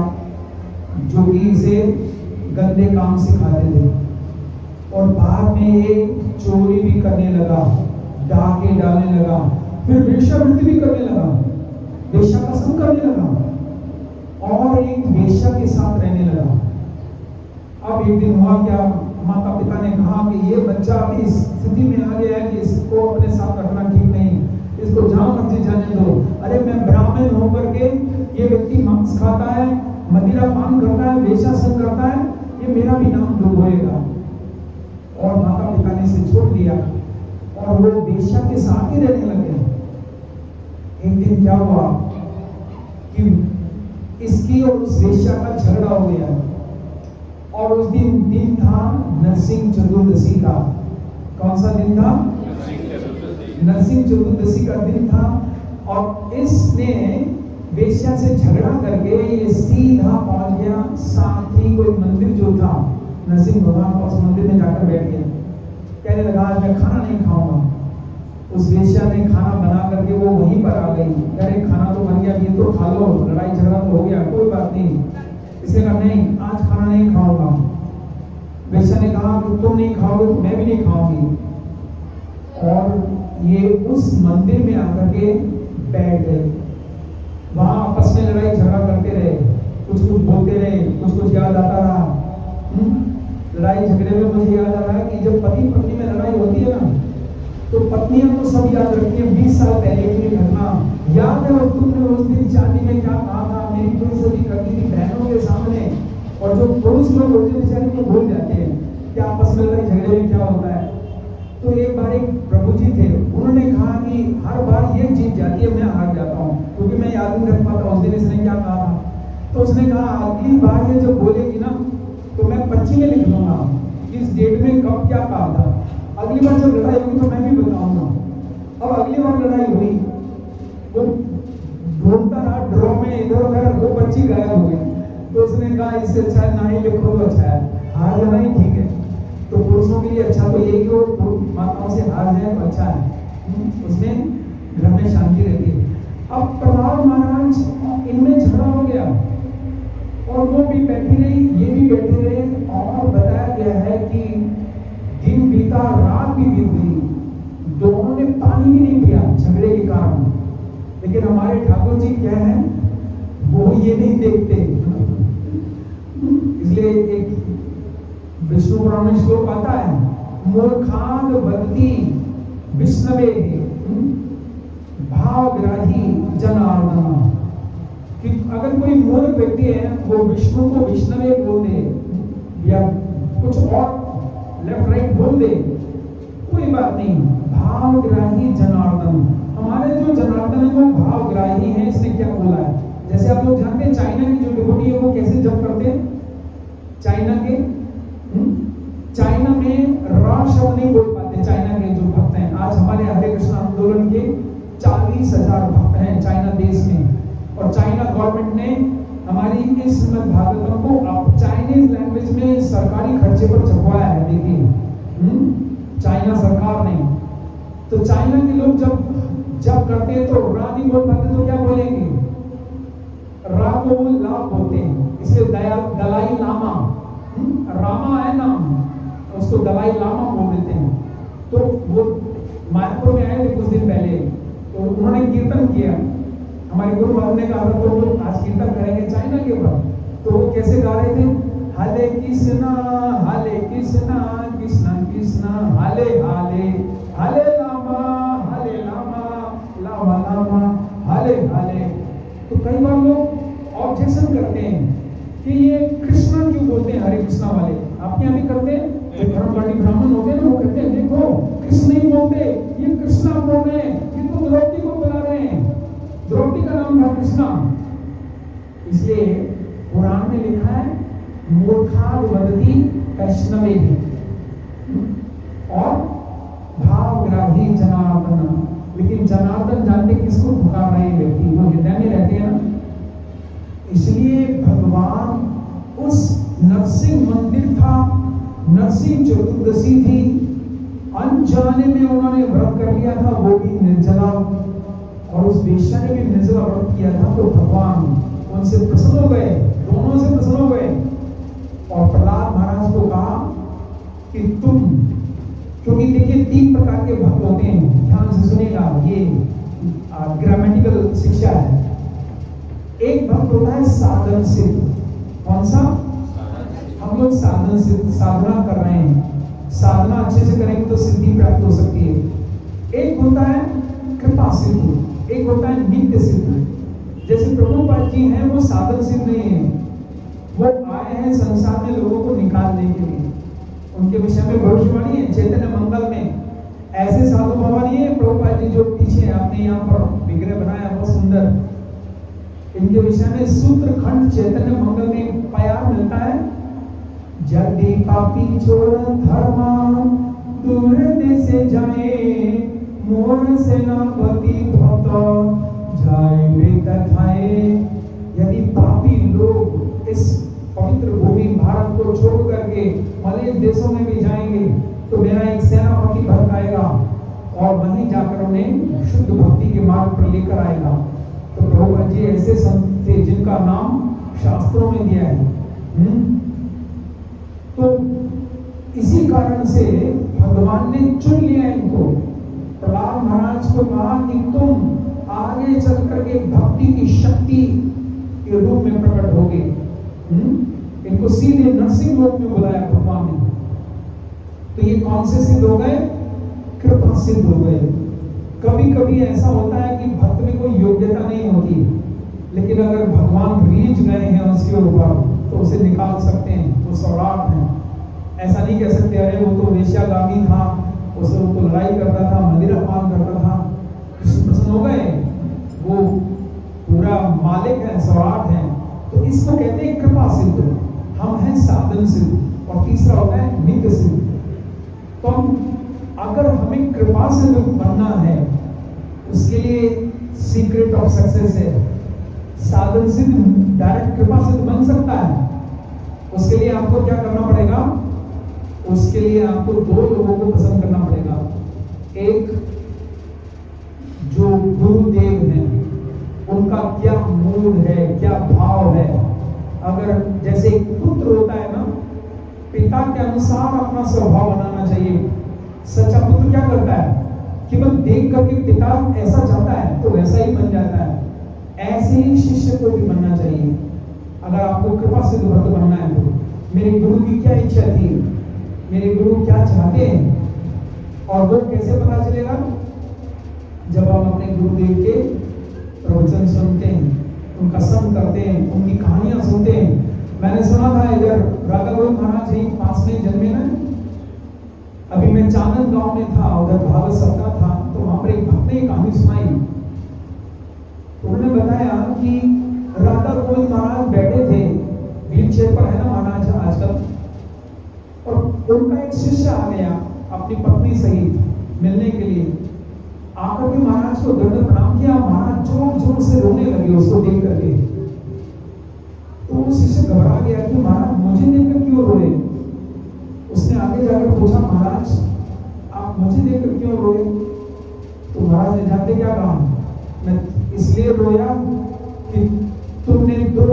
जो कि इसे गंदे काम सिखाते थे, और बाद में ये चोरी भी करने लगा, डाके डालने लगा, फिर वेश्यावृत्ति भी करने लगा। वेश्या का संग करने लगा और एक वेश्या के साथ रहने लगा। अब एक दिन हुआ क्या, माता पिता ने कहा कि ये बच्चा अभी इस स्थिति में आ गया है कि इसको अपने साथ रखना ठीक नहीं, इसको जहां मर्जी जाने दो। अरे मैं ब्राह्मण होकर के ये व्यक्ति मांस खाता है, मदिरा पान करता है, वेश्या संग करता है, ये मेरा भी नाम डुबोएगा। और माता पिता ने इसे छोड़ दिया और वो वेश्या के साथ ही रहने लगे। एक दिन क्या हुआ कि इसकी और उस वेश्या का झगड़ा हो गया और उस दिन था नरसिंह चतुर्दशी का। कौन सा दिन था? नरसिंह चतुर्दशी का दिन था। और इसने वेश्या से झगड़ा करके ये सीधा पहुंच गया साथ ही कोई मंदिर जो था नरसिंह भगवान का, उस मंदिर में जाकर बैठ गया। कहने लगा आज मैं खाना नहीं खाऊंगा। उस वेश्या ने खाना बना करके वो वहीं पर आ गई। अरे खाना तो बन गया, ये तो खा लो, लड़ाई झगड़ा तो हो गया, कोई बात नहीं। इसने कहा नहीं, आज खाना नहीं खाऊंगा। वेश्या ने कहा कि तुम नहीं खाओगे तो मैं भी नहीं खाऊंगी। और ये उस मंदिर में आकर के बैठ गए। वहां आपस में लड़ाई झगड़ा करते रहे, कुछ कुछ बोलते रहे, कुछ कुछ याद आता रहा। लड़ाई झगड़े में मुझे याद आ रहा है कि जब पति पत्नी में लड़ाई होती है ना, तो पत्नियां तो सब याद रखती है 20 साल पहले की घटना। याद है और तुमने उस दिन शादी में क्या कहा था, मेरी बेइज्जती करती थी बहनों के सामने। और जो पुरुष लोग होते हैं बेचारे को भूल जाते हैं कि आपस में लड़ाई झगड़े में क्या होता है। तो एक बार एक प्रभु जी थे, उन्होंने कहा कि हर बार ये जीत जाती है, मैं हार जाता हूँ क्योंकि मैं याद नहीं रख पाता उस दिन इसने क्या कहा था। तो उसने कहा अगली बार ये जब बोलेगी ना तो मैं पर्ची में लिख लूंगा इस डेट में कब क्या कहा था। अगली बार जब लड़ाई होगी तो मैं भी बताऊंगा। अब अगली बार लड़ाई हुई, वो ढूंढता रहा ड्रॉ में इधर उधर, वो पर्ची गायब हो गई। तो उसने कहा इससे अच्छा है ना ही लिखो तो अच्छा है, हार जाना ही ठीक है। तो पुरुषों के लिए अच्छा तो ये कि वो माताओं से हार जाए तो अच्छा है, उसमें घर में शांति रहती है। अब प्रहलाद महाराज इनमें झगड़ा हो गया और वो भी बैठी रही, ये भी बैठे रहे। और बताया गया है कि दिन बीता, रात भी बीत गई, दोनों ने पानी भी नहीं पिया झगड़े के कारण। लेकिन हमारे ठाकुर जी क्या है, वो ये नहीं देखते। इसलिए एक विष्णु पुराण में श्लोक आता है, मूर्खाद बदती विष्णवे भावग्राही जनार्दन। कि अगर कोई मूर्ख व्यक्ति है वो विष्णु को विष्णवे बोल दे या कुछ और लेफ्ट राइट बोल दे, कोई बात नहीं। भावग्राही जनार्दन, हमारे जो जनार्दन है वो भावग्राही है। इसने क्या बोला है, जैसे आप लोग जानते हैं चाइना की जो डिवोटी है वो कैसे जप करते हैं। चाइना में रा शब्द नहीं बोल पाते चाइना के जो भक्त हैं। आज हमारे हरे कृष्ण आंदोलन के 40,000 भक्त हैं चाइना देश में। और चाइना गवर्नमेंट ने हमारी इस श्रीमद् भागवतम को अब चाइनीज लैंग्वेज में सरकारी खर्चे पर छपवाया है। देखिए चाइना सरकार ने। तो चाइना के लोग जब करते हैं तो रा नहीं बोल पाते तो क्या बोलेंगे, रा को वो ला बोलते हैं। इसलिए दलाई लामा, रामा है नाम, उसको दलाई लामा बोल देते हैं। तो वो मायापुर में आए थे कुछ दिन पहले, तो उन्होंने कीर्तन किया। हमारे गुरु महाराज ने कहा तो लोग आज कीर्तन करेंगे चाइना के ऊपर। तो वो कैसे गा रहे थे, हरे कृष्णा कृष्णा कृष्णा हरे हरे हरे लामा लामा लामा हरे हरे। तो कई बार लोग ऑब्जेक्शन करते हैं कि ये कृष्णा क्यों बोलते हैं, हरे कृष्णा वाले। आपके यहाँ भी करते हैं, जो धर्मवादी ब्राह्मण होते हैं ना, वो कहते हैं देखो कृष्ण नहीं बोलते, ये कृष्णा बोल रहे हैं, ये तो द्रौपदी को बुला रहे हैं, द्रौपदी का नाम था कृष्णा। इसलिए पुराण में लिखा है मूर्खा वदति वैष्णवे और भावग्राही जनार्दन। लेकिन जनार्दन जानते किसको पुकार रहे व्यक्ति, वो हृदय में रहते हैं ना। इसलिए भगवान उस नरसिंह मंदिर था, नरसिंह चतुर्दशी थी, अनजाने में उन्होंने व्रत कर लिया था, वो भी निर्जला। और उस वेश्या ने भी निर्जला व्रत किया था। तो भगवान उनसे प्रसन्न हो गए, दोनों से प्रसन्न हो गए। और प्रहलाद महाराज को कहा कि तुम, क्योंकि देखिए 3 प्रकार के भक्त होते हैं, ध्यान से सुनेगा, ये ग्रामेटिकल शिक्षा है। एक भक्त होता है साधन सिद्ध। कौन सा? हम लोग साधन सिद्ध, साधना कर रहे हैं, साधना अच्छे से करेंगे तो सिद्धि प्राप्त हो सकती है। एक होता है कृपा सिद्ध, एक होता है नित्य सिद्ध। जैसे प्रभुपाद जी हैं, वो साधन सिद्ध नहीं है, वो आए हैं संसार में लोगों को निकालने के लिए। उनके विषय में भविष्यवाणी है चैतन्य मंगल में। ऐसे साधु बाबा नहीं है प्रभुपाद जी जो पीछे आपने यहाँ पर विग्रह बनाया बहुत सुंदर, इनके विषय में सूत्र खंड चैतन्य मंगल में प्यार मिलता है। जदि पापी छोड़ धर्मा दूर देशे जाए, मोर सेनापति भक्त जाए बेतथाए। यदि पापी लोग इस पवित्र भूमि भारत को छोड़ करके मलय देशों में भी जाएंगे तो मेरा एक सेनापति भक्त आएगा और वहीं जाकर उन्हें शुद्ध भक्ति के मार्ग पर लेकर आएगा। तो प्रभुपाद जी ऐसे संत थे जिनका नाम शास्त्रों में दिया है। तो इसी कारण से भगवान ने चुन लिया इनको। प्रहलाद महाराज को कहा कि तुम आगे चल करके भक्ति की शक्ति के रूप में प्रकट होगे। इनको सीधे नरसिंह लोक में बुलाया भगवान ने। तो ये कौन से सिद्ध हो गए? कृपा सिद्ध हो गए। कभी कभी ऐसा होता है कि भक्त में कोई योग्यता नहीं होती, लेकिन अगर भगवान रीझ गए हैं उसके ऊपर तो उसे निकाल सकते हैं, वो सौराठ है। ऐसा नहीं कह सकते अरे वो तो वेश्यागामी था, उसे तो लड़ाई करता था, मंदिर अपमान करता था, प्रसन्न हो गए, वो पूरा मालिक है, सौराठ है। तो इसको कहते हैं कृपा सिद्ध। हम हैं साधन सिद्ध। और तीसरा होता है नित्य सिद्ध। तो अगर हमें कृपा सिद्ध बनना है, उसके लिए सीक्रेट ऑफ सक्सेस है। साधन सिद्ध डायरेक्ट कृपा सिद्ध बन सकता है। उसके लिए आपको क्या करना पड़ेगा? उसके लिए आपको दो लोगों को पसंद करना पड़ेगा। एक जो गुरुदेव हैं, उनका क्या मूड है, क्या भाव है। अगर जैसे एक पुत्र होता है ना, पिता के अनुसार अपना स्वभाव बनाना चाहिए। सच्चा पुत्र क्या करता है कि बस देख करके पिता ऐसा चाहता है तो वैसा ही बन जाता है। ऐसे ही शिष्य को भी बनना चाहिए। अगर आपको कृपा सिद्ध भक्त बनना है तो मेरे गुरु की क्या इच्छा थी, मेरे गुरु क्या चाहते हैं, और वो कैसे पता चलेगा? जब हम अपने गुरुदेव के प्रवचन सुनते हैं, उनका संग करते हैं, उनकी कहानियां सुनते हैं। मैंने सुना था इधर राधा गोविंद महाराज जी पास में जन्मे ना, अभी मैं चांदन गांव में था, उधर भागवत सप्ताह था, तो वहां पर एक भक्त ने कहानी सुनाई। तो उन्होंने बताया कि राधा गोविंद महाराज बैठे थे, व्हील चेयर पर है ना महाराज आजकल, और उनका एक शिष्य आ गया अपनी पत्नी सहित मिलने के लिए। आकर के महाराज को दंड प्रणाम किया। महाराज जोर जोर से रोने लगे उसको देख करके। तो वो शिष्य घबरा गया कि महाराज मुझे देखकर क्यों रोए। उसने आगे जाकर पूछा, महाराज आप मुझे देखकर क्यों रोए? तो महाराज ने जानते क्या कहा? मैं इसलिए रोया कि तुमने दो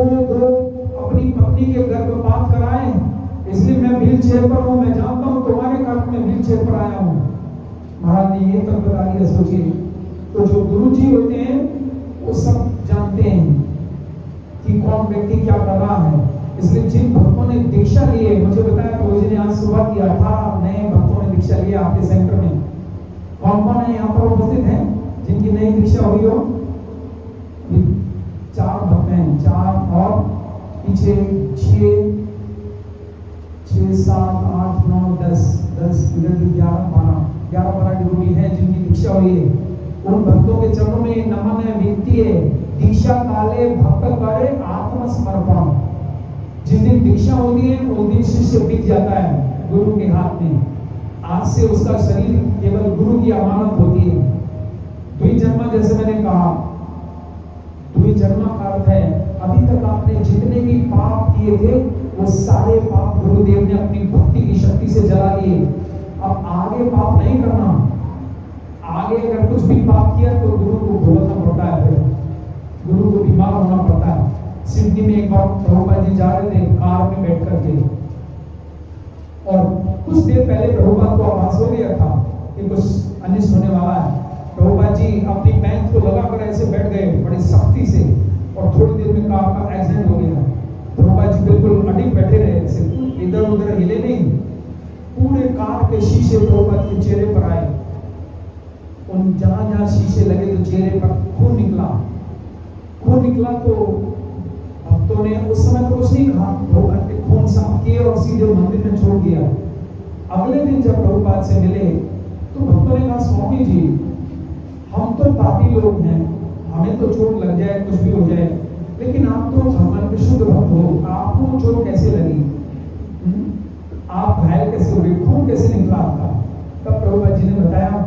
अपनी पत्नी के गर्भपात कराए, इसलिए मैं व्हील चेयर पर हूं। मैं जानता हूं तुम्हारे कारण मैं व्हील चेयर पर आया हूं। महाराज ने ये तक बता दिया। सोचिए, तो जो गुरु जी होते हैं वो सब जानते हैं कि कौन व्यक्ति क्या कर रहा है। इसलिए जिन भक्तों ने दीक्षा ली है, मुझे बताया प्रभु जी ने आज सुबह किया 18 नए भक्तों ने दीक्षा लिया आपके सेंटर में। कौन कौन है यहाँ पर उपस्थित हैं जिनकी नई दीक्षा हुई हो? 4 भक्त हैं, 4 और पीछे 6, 7, 8, 9, 10 इधर भी 11-12 डिवोटी हैं जिनकी दीक्षा हुई है। उन भक्तों के चरणों में नमन है, विनती है। दीक्षा काले भक्त करे आत्मसमर्पण। जिस दिन दीक्षा होती है उस दिन शिष्य बिक जाता है गुरु के हाथ में। आज से उसका शरीर केवल गुरु की अमानत होती है। द्विजन्मा, जैसे मैंने कहा, द्विजन्मा का अर्थ है अभी तक आपने जितने भी पाप किए थे वो सारे पाप गुरुदेव ने अपनी भक्ति की शक्ति से जला दिए। अब आगे पाप नहीं करना। आगे अगर कुछ भी पाप किया तो गुरु को भुगतना पड़ता है, फिर गुरु को बीमार होना पड़ता है। सिडनी में एक बार प्रभुपाद जी जा रहे थे कार में बैठ करके, और कुछ देर पहले प्रभुपाद को आभास हो गया था कि कुछ अनिष्ट होने वाला है। प्रभुपाद जी अपनी पैंट को लगाकर ऐसे बैठ गए बड़ी सख्ती से, और थोड़ी देर में कार का एक्सीडेंट हो गया। प्रभुपाद जी बिल्कुल अडिग बैठे रहे, ऐसे इधर उधर हिले नहीं। पूरे कार के शीशे प्रभुपाद के चेहरे पर आए। उन जहां जहां शीशे लगे तो चेहरे पर खून निकला। खून निकला तो भक्तों ने उस समय तो कुछ नहीं कहा, प्रभुपाद के खून साफ किए और सीधे मंदिर में छोड़ दिया। अगले दिन जब प्रभुपाद से मिले तो भक्तों ने कहा, स्वामी जी हम तो पापी लोग हैं, हमें तो चोट लग जाए कुछ भी हो जाए, लेकिन आप तो भगवान के शुद्ध भक्त हो, आपको चोट कैसे लगी? आप घायल कैसे हो गए? खून कैसे निकला आपका? तब प्रभुपाद जी ने बताया,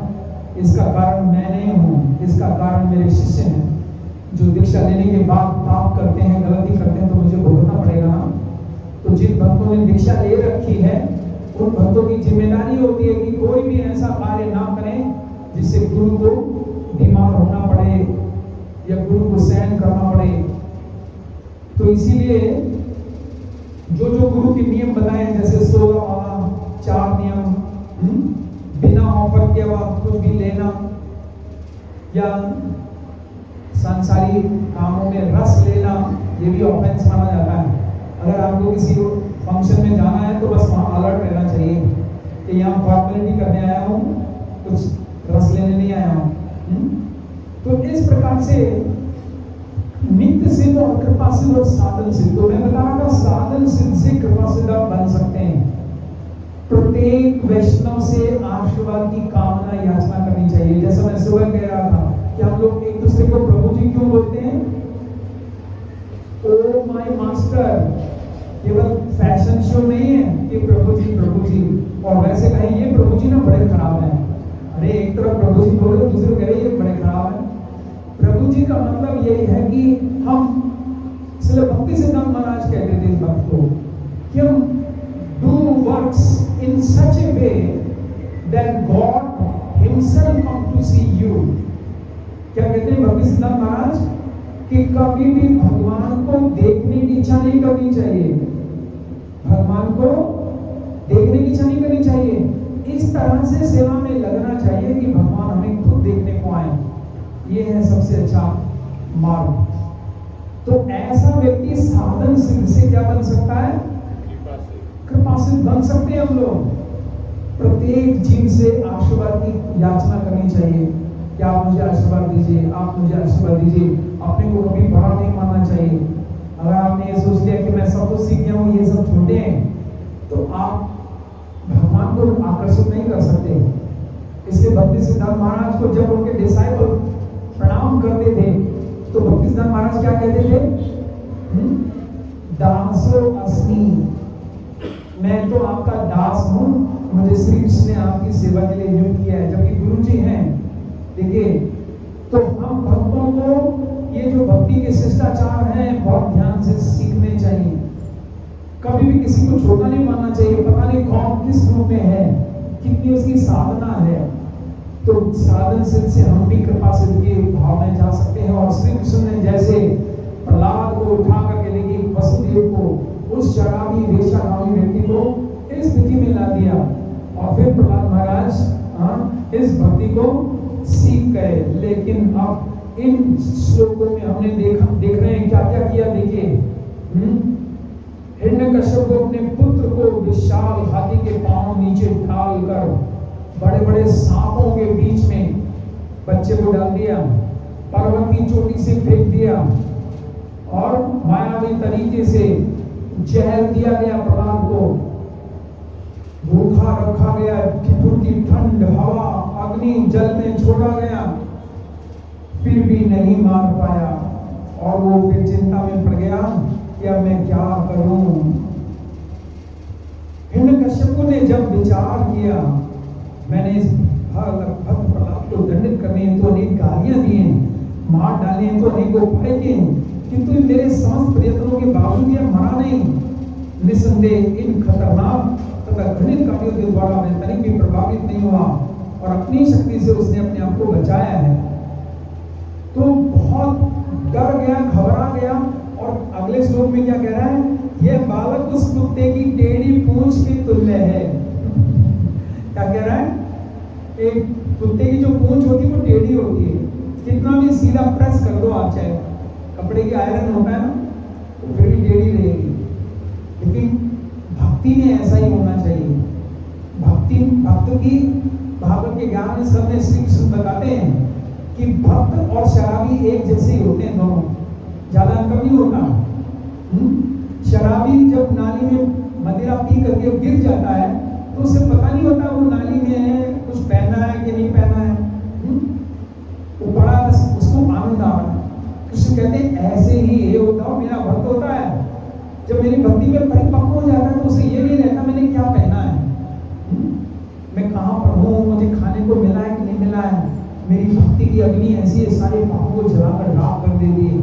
इसका कारण मैं नहीं हूँ, इसका कारण मेरे शिष्य हैं, जो दीक्षा लेने के बाद पाप करते हैं, गलती करते हैं तो मुझे भुगतना पड़ेगा ना। तो जिन भक्तों ने दीक्षा ले रखी है उन भक्तों की जिम्मेदारी होती है कि कोई भी ऐसा कार्य ना करें जिससे गुरु को बीमार होना पड़े या गुरु को सहन करना पड़े। तो इसीलिए जो जो गुरु के नियम बनाए, जैसे 16 वाला 4 नियम, बिना ऑफर के बाद कुछ भी लेना या सांसारिक कामों में रस लेना, ये भी ऑफेंस माना जाता है। अगर आपको किसी फंक्शन में जाना है तो बस वहाँ अलर्ट रहना चाहिए कि यहाँ फॉर्मेलिटी करने आया हूँ, कुछ रस लेने नहीं आया हूँ। तो इस प्रकार से नित्य सिद्ध और कृपा सिद्ध और साधन सिद्ध, तो मैं बता रहा था साधन सिद्ध से कृपा सिद्ध आप बन सकते हैं। प्रत्येक वैष्णव से आशीर्वाद की कामना याचना करनी चाहिए। जैसा मैं सुबह कह रहा था कि हम लोग एक दूसरे को प्रभु जी क्यों बोलते हैं? ओ माय मास्टर, केवल फैशन शो नहीं है कि प्रभु जी, और वैसे कहें ये प्रभु जी ना बड़े खराब हैं। अरे एक तरफ प्रभु जी बोले, दूसरे कह रहे ये बड़े खराब हैं। प्रभु जी का मतलब यही है कि हम, इसलिए भक्ति सिद्धांत महाराज कहते थे इस बात को कि हम do works in such a way that God himself come to see you। क्या कहते हैं भक्ति सिद्धांत महाराज? कि कभी भी भगवान को देखने की इच्छा नहीं करनी चाहिए, भगवान को देखने की इच्छा नहीं करनी चाहिए। इस तरह से सेवा में लगना चाहिए कि भगवान हमें खुद देखने को आए। ये है सबसे अच्छा मार्ग। तो ऐसा व्यक्ति साधन सिद्ध से क्या बन सकता है? कृपा सिद्ध बन सकते हैं हम लोग। प्रत्येक जीव से आशीर्वाद की याचना करनी चाहिए कि आप मुझे आशीर्वाद दीजिए, आप मुझे आशीर्वाद दीजिए। अपने को कभी बड़ा नहीं मानना चाहिए। अगर आपने ये सोच लिया कि मैं सब कुछ सीख गया हूँ, ये सब छोटे हैं, तो आप भगवान को आकर्षित नहीं कर सकते। इसलिए भक्ति सिद्धांत महाराज को जब उनके डिसाइपल प्रणाम करते थे तो भक्ति सिद्धांत महाराज क्या कहते थे? दासो अस्मि, मैं तो आपका दास हूँ, मुझे श्री कृष्ण ने आपकी सेवा के लिए नियुक्त किया है। जबकि गुरु जी हैं। देखिए, तो हम भक्तों को ये जो भक्ति के शिष्टाचार हैं बहुत ध्यान से सीखने चाहिए। कभी भी किसी को छोटा नहीं मानना चाहिए। पता नहीं कौन किस रूप में है, कितनी उसकी साधना है। तो साधन सिद्ध से हम भी कृपा सिद्ध के भाव में जा सकते हैं। और श्री कृष्ण ने जैसे प्रहलाद को उठा करके लेके वसुदेव को, उस शराबी वेश्यागामी व्यक्ति को इस स्थिति में ला दिया, और फिर प्रहलाद महाराज इस भक्ति को सीख गए। लेकिन अब इन श्लोकों में हमने देख रहे हैं क्या क्या किया। देखिए, हिरण्यकश्यप को अपने पुत्र को विशाल हाथी के पांव नीचे डालकर बड़े बड़े सांपों के बीच में बच्चे को डाल दिया, पर्वत की चोटी से फेंक दिया, और मायावी तरीके से जहर दिया गया प्रहलाद को, भूखा रखा गया, ठिठुर की ठंड, हवा, अग्नि जल में छोड़ा गया, फिर भी नहीं मार पाया। और वो फिर चिंता में पड़ गया कि अब मैं क्या करूं। हिरण्यकश्यप ने जब विचार किया, मैंने इस भक्त प्रहलाद को दंडित करने हैं तो अनेक गालियां दी हैं, मार डाले हैं तो अनेकों उपाय किए हैं, किंतु मेरे समस्त प्रयत्नों के बावजूद यह मरा नहीं। निसंदेह इन खतरनाक तथा घृणित कार्यों के द्वारा मैं तनिक भी प्रभावित नहीं हुआ और अपनी शक्ति से उसने अपने आप को बचाया है। तो बहुत डर गया, घबरा गया, और अगले श्लोक में क्या कह रहा है? यह बालक उस कुत्ते की टेढ़ी पूंछ के तुल्य है। क्या कह रहा है? एक कुत्ते की जो पूंछ होती है वो टेढ़ी होती है, कितना भी सीधा प्रेस कर दो आप, चाहे कपड़े की आयरन होता है ना, तो फिर भी टेढ़ी रहेगी। लेकिन भक्ति में ऐसा ही होना चाहिए। भक्त की भागवत के ज्ञान में सब में श्री कृष्ण बताते हैं कि भक्त और शराबी एक जैसे ही होते हैं, दोनों ज्यादा अंतर नहीं होता। शराबी जब नाली में मदिरा पी करके गिर जाता है तो उसे पता नहीं होता वो नाली में है, कुछ पहना है कि नहीं पहना है, वो बड़ा उसको आनंद आ रहा है। कृष्ण कहते हैं ऐसे ही ये होता मेरा भक्त होता है, जब मेरी भक्ति में परिपक्व हो जाता है तो उसे ये नहीं रहता मैंने क्या पहना है, मैं कहाँ पर हूँ, मुझे खाने को मिला है कि नहीं मिला है। मेरी भक्ति की अग्नि ऐसी है सारे पापों को जलाकर राख कर देती है।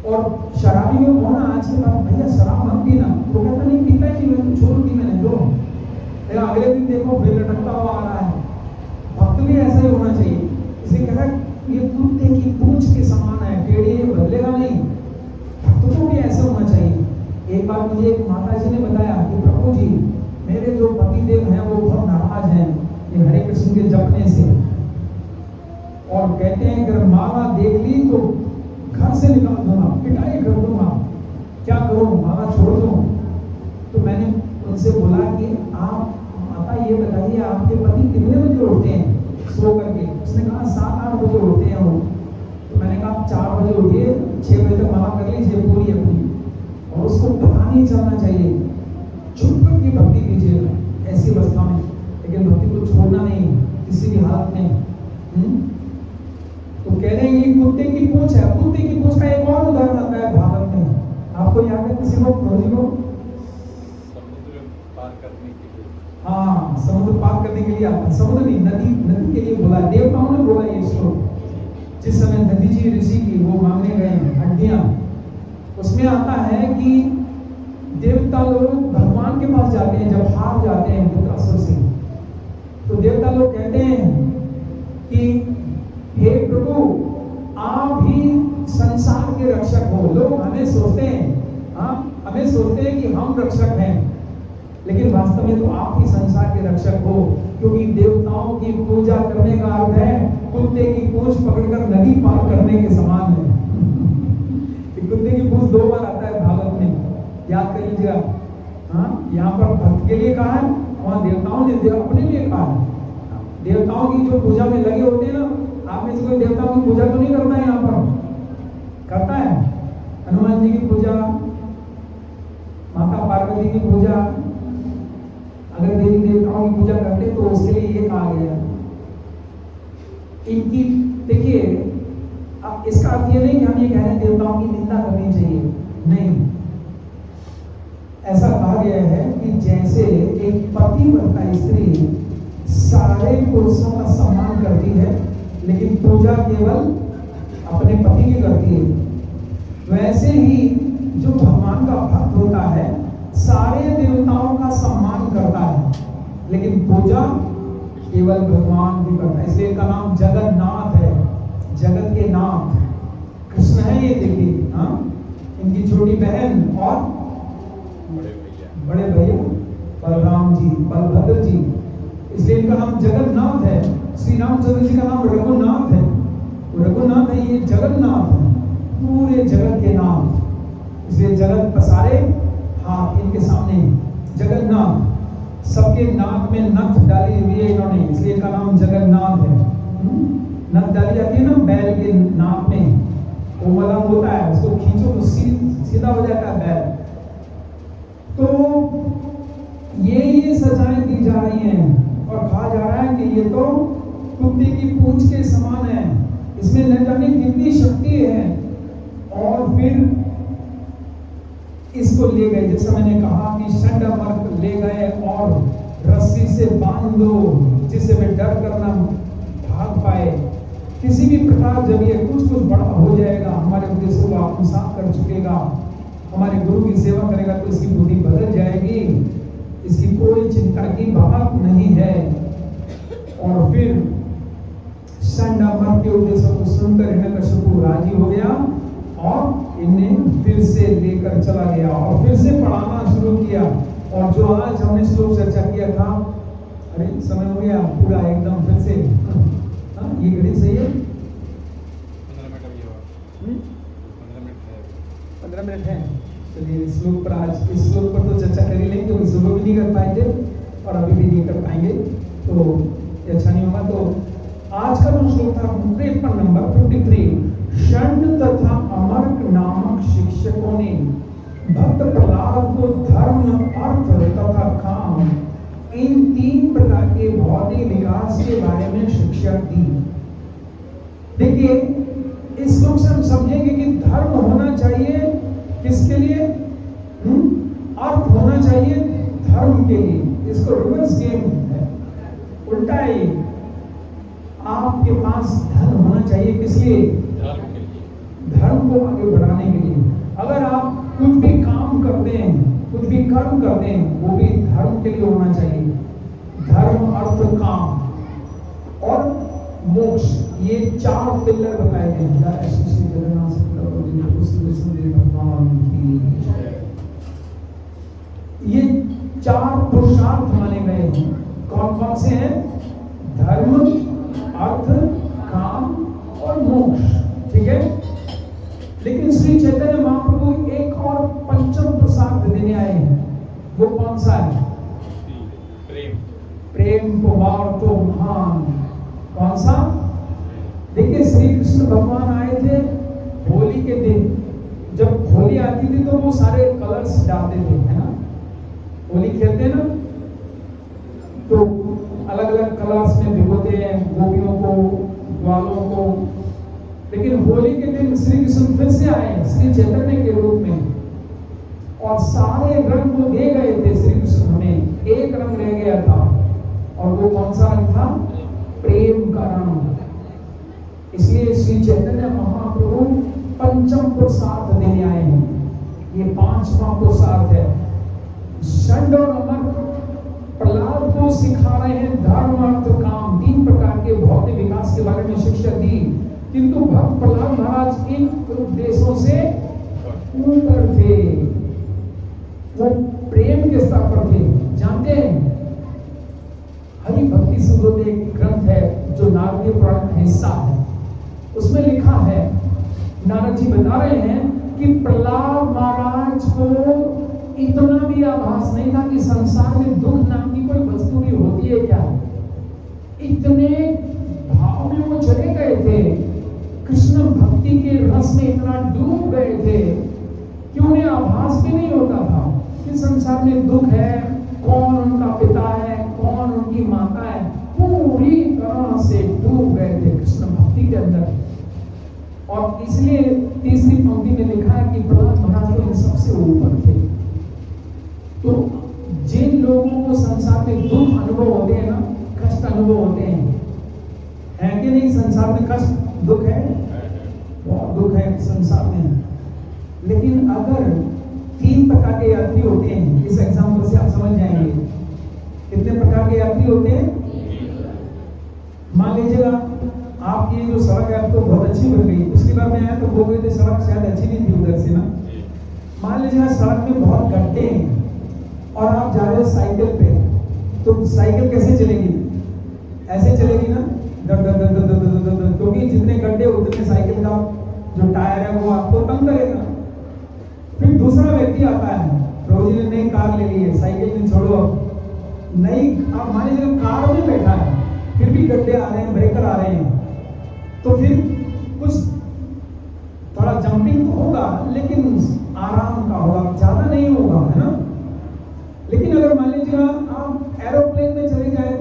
और शराबी में कौन आज के बाद भैया शराब मत पीना, तो कहता नहीं पीता है कि मैं तो छोड़ दी मैंने दो, फिर अगले दिन देखो फिर लटकता हुआ आ रहा है। भक्त भी ऐसा ही होना चाहिए। इसे कहा ये कुत्ते की पूंछ के समान है, टेढ़ी बदलेगा नहीं। भक्त को भी ऐसा होना चाहिए। एक बार मुझे एक माता जी ने बताया कि प्रभु जी मेरे जो पति देव हैं वो बहुत नाराज हैं ये हरे कृष्ण के जपने से, और कहते हैं अगर माला देख ली तो घर से निकाल दूंगा, पिटाई कर दूंगा, क्या करूं, माला छोड़ दूं। तो मैंने उनसे बोला कि आप माता ये बताइए आपके पति कितने बजे उठते हैं सो करके। उसने कहा 7-8 बजे उठते हैं वो। तो मैंने कहा 4 बजे उठिए, 6 बजे तक माला कर लीजिए पूरी अपनी, और उसको पता नहीं चलना चाहिए। छुपकर की भक्ति कीजिएगा ऐसी अवस्था में, लेकिन भक्ति को छोड़ना नहीं किसी भी हालत में। तो कह रहे हैं ये कुत्ते की पूंछ है। कुत्ते की पूंछ का एक और उदाहरण आता है भागवत में, आपको याद है किसी को, प्रभु को? समुद्र पार करने के लिए, हाँ समुद्र पार करने के लिए आता, समुद्र नहीं नदी के लिए बोला, देवताओं ने बोला ये श्लोक। जिस समय नदी जी ऋषि की वो मांगने गए हड्डियां, उसमें आता है कि देवता लोग भगवान के पास जाते हैं जब हार जाते हैं वृत्रासुर से, तो देवता लोग कहते हैं कि हे प्रभु आप ही संसार के रक्षक हो। लोग हमें सोचते हैं, हाँ हमें सोचते हैं कि हम रक्षक हैं, लेकिन वास्तव में तो आप ही संसार के रक्षक हो, क्योंकि देवताओं की पूजा करने का अर्थ है कुत्ते की पूंछ पकड़कर नदी पार करने के समान है। कुत्ते की पूंछ 2 बार आता है भागवत में, याद कर लीजिएगा। हाँ यहाँ पर भक्त के लिए कहा है, वहाँ देवताओं ने अपने लिए कहा है। देवताओं की जो पूजा में लगे होते हैं ना, आप में से कोई देवताओं की पूजा तो नहीं करता है, यहाँ पर करता है हनुमान जी की पूजा, माता पार्वती की पूजा। अगर देवी देवताओं की पूजा करते तो उसके लिए ये कहा गया। इनकी देखिए, अब इसका अर्थ ये नहीं कि हम ये कह रहे हैं देवताओं की निंदा करनी चाहिए, नहीं। ऐसा कहा गया है कि जैसे एक पतिव्रता स्त्री सारे पुरुषों का सम्मान करती है लेकिन पूजा केवल अपने पति की करती है, वैसे ही जो भगवान का भक्त होता है सारे देवताओं का सम्मान करता है लेकिन पूजा केवल भगवान की करता है। इसलिए इनका नाम जगन्नाथ है, जगत के नाथ कृष्ण है। ये देखिए, हाँ इनकी छोटी बहन और बड़े भैया बलराम जी, बलभद्र जी, इसलिए इनका नाम जगन्नाथ है। श्री रामचंद्र जी का नाम रघुनाथ है, रघुनाथ है, ये जगन्नाथ है, पूरे जगत के नाथ। इसलिए जगत पसारे हाथ इनके सामने, जगन्नाथ, सबके नाक में नथ डाली हुई है इन्होंने, इसलिए इनका नाम जगन्नाथ है। नथ डाली जाती है ना बैल के नाक में, वो मलंग होता है, उसको खींचो तो सीधा हो जाता है बैल। तो ये सजाएं दी जा रही हैं और कहा जा रहा है कि ये तो कुत्ते की पूंछ के समान है, इसमें न जाने कितनी शक्ति है। और फिर इसको ले गए, जैसे मैंने कहा कि षंडमर्क ले गए और रस्सी से बांध दो जिससे वे डर करना भाग पाए। किसी भी प्रकार जब ये कुछ बड़ा हो जाएगा, हमारे उद्देश्यों को आत्मसात कर चुकेगा, हमारे गुरु की सेवा करेगा तो इसकी बुद्धि बदल जाएगी, इसकी कोई चिंता की बात नहीं है। और फिर षंडमर्क के उद्देश्यों को सुनकर हिरण्यकशिपु राजी हो गया और इन्हें फिर से लेकर चला गया और फिर से पढ़ाना शुरू किया। और जो आज हमने श्लोक चर्चा किया था, अरे समय हो गया पूरा एकदम फिर से, ये घड़ी सही है? 15 मिनट अभी और 15 मिनट हैं, चलिए इस श्लोक पर आज इस श्लोक पर तो चर्चा कर ही लेंगे, क्योंकि सुबह भी नहीं कर पाए थे और अभी भी नहीं कर पाएंगे, तो ये अच्छा नहीं होगा। तो आज का जो श्लोक था पेपर नंबर 53, षंड तथा अमर्क नामक शिक्षकों ने भक्त प्रहलाद को धर्म, अर्थ तथा काम, इन 3 प्रकार के भौतिक विकास के बारे में शिक्षा दी। देखिए, इस श्लोक से हम समझेंगे कि धर्म होना चाहिए किसके लिए? अर्थ होना चाहिए धर्म के लिए। इसको रिवर्स गेम है, उल्टा है। आपके पास धन होना चाहिए किस लिए? धर्म को आगे बढ़ाने के लिए। अगर आप कुछ भी काम करते हैं, कुछ भी कर्म करते हैं, वो भी धर्म के लिए होना चाहिए। धर्म, अर्थ, काम और मोक्ष, ये 4 पिलर बताए गए हैं। ये 4 पुरुषार्थ माने गए हैं। कौन कौन से हैं? धर्म, अर्थ, काम और मोक्ष। ठीक है, लेकिन श्री चैतन्य महाप्रभु एक और पंचम प्रसाद देने आए हैं। वो कौन सा है? प्रेम पवार्तो महान। कौन सा? देखिए, श्री कृष्ण भगवान आए थे होली के दिन। जब होली आती थी तो वो सारे कलर्स डालते थे, है ना? होली खेलते हैं ना, तो अलग अलग कलर्स में भिगोते हैं गोपियों को, ग्वालों को। लेकिन होली के दिन श्री कृष्ण फिर से आए श्री चैतन्य के रूप में, और सारे रंग को दे गए थे श्री कृष्ण हमें। एक रंग रह गया था, और वो कौन सा रंग था? प्रेम का रंग। इसलिए श्री चैतन्य महाप्रभु पंचम प्रसाद देने आए हैं। ये 5वां प्रसाद है। षंड और अमर प्रहलाद को सिखा रहे हैं धर्म, अर्थ, काम, 3 प्रकार के भौतिक विकास के बारे में शिक्षा दी। किंतु भक्त प्रहलाद महाराज इन उद्देश्यों से ऊपर थे। वो प्रेम के स्तर पर थे। जानते हैं, हरि भक्ति सुबोध एक ग्रंथ है जो नारदीय पुराण का हिस्सा है। उसमें लिखा है, नारद जी बता रहे हैं कि प्रहलाद महाराज को इतना भी आभास नहीं था कि संसार में दुख नाम की कोई वस्तु भी होती है क्या। इतने भाव में वो चले गए थे, कृष्ण भक्ति के रस में इतना डूब गए थे कि उन्हें आभास भी नहीं होता था कि संसार में दुख है, कौन उनका पिता है, कौन उनकी माता है। पूरी तरह से डूब गए थे कृष्ण भक्ति के अंदर। और इसलिए तीसरी पंक्ति में लिखा है कि प्रहलाद महाराज तो सबसे ऊपर थे। तो जिन लोगों को संसार में दुख अनुभव होते हैं ना, कष्ट अनुभव होते हैं, है कि नहीं? संसार में कष्ट, दुख है, बहुत दुख है संसार में। लेकिन अगर 3 प्रकार के यात्री होते हैं, इस एग्जाम्पल से आप समझ जाएंगे कितने प्रकार के यात्री होते हैं। मान लीजिएगा आपकी ये जो सड़क है आपको बहुत अच्छी बन गई, उसके बाद में आया तो बोल रहे थे सड़क शायद अच्छी नहीं थी उधर से ना। मान लीजिएगा सड़क में बहुत गड्ढे हैं और आप जा रहे हो साइकिल पे, तो साइकिल कैसे चलेगी? ऐसे चलेगी ना, क्योंकि जितने गड्ढे उतने साइकिल का जो टायर है वो आपको तंग करेगा। फिर दूसरा व्यक्ति आता है, प्रभु जी ने नई कार ले ली है, साइकिल में छोड़ो, नई। आप मान लीजिए कार में बैठा है, फिर भी गड्ढे आ रहे हैं, ब्रेकर आ रहे हैं, तो फिर कुछ थोड़ा जंपिंग तो होगा, लेकिन आराम का होगा, ज्यादा नहीं होगा, है ना। लेकिन अगर मान लीजिएगा आप एरोप्लेन में चले जाए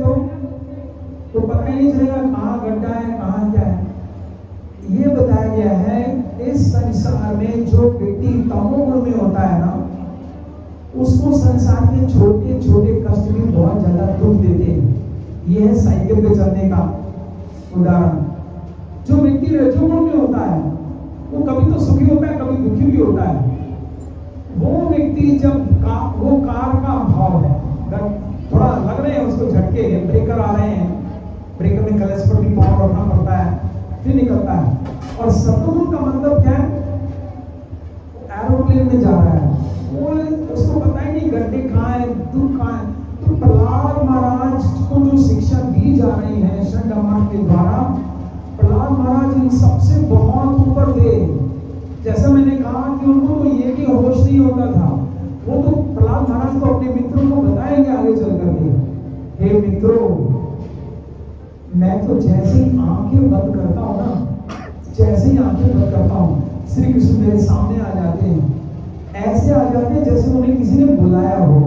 तो पता ही नहीं चलेगा कहाँ गड्ढा है, कहाँ क्या है। ये बताया गया है इस संसार में जो व्यक्ति तमोगुण में होता है ना, उसको संसार के छोटे छोटे कष्ट भी बहुत ज्यादा दुख देते हैं। ये है साइकिल पे चलने का उदाहरण। जो व्यक्ति रजोगुण में होता है वो कभी तो सुखी होता है, कभी दुखी भी होता है। वो व्यक्ति जब वो कार का भाव है, थोड़ा लग रहे हैं उसको झटके, ब्रेकर आ रहे हैं, ब्रेकर में क्लच पर भी पावर रखना पड़ता है, फिर निकलता है। और सतगुण का मतलब क्या है? एरोप्लेन में जा रहा है, वो उसको पता ही नहीं गड्ढे कहाँ है, दुख कहाँ है। तो प्रहलाद महाराज को जो शिक्षा दी जा रही है षंड अमर के द्वारा, प्रहलाद महाराज इन सबसे बहुत ऊपर थे। जैसा मैंने कहा कि उनको तो ये भी होश नहीं होता था, वो तो प्रहलाद महाराज को अपने मित्रों को बताएंगे आगे चल करके, हे मित्रों, मैं तो जैसे ही आंखें बंद करता हूँ ना, जैसे ही आंखें बंद करता हूँ, श्री कृष्ण मेरे सामने आ जाते हैं, ऐसे आ जाते हैं जैसे उन्हें किसी ने बुलाया हो।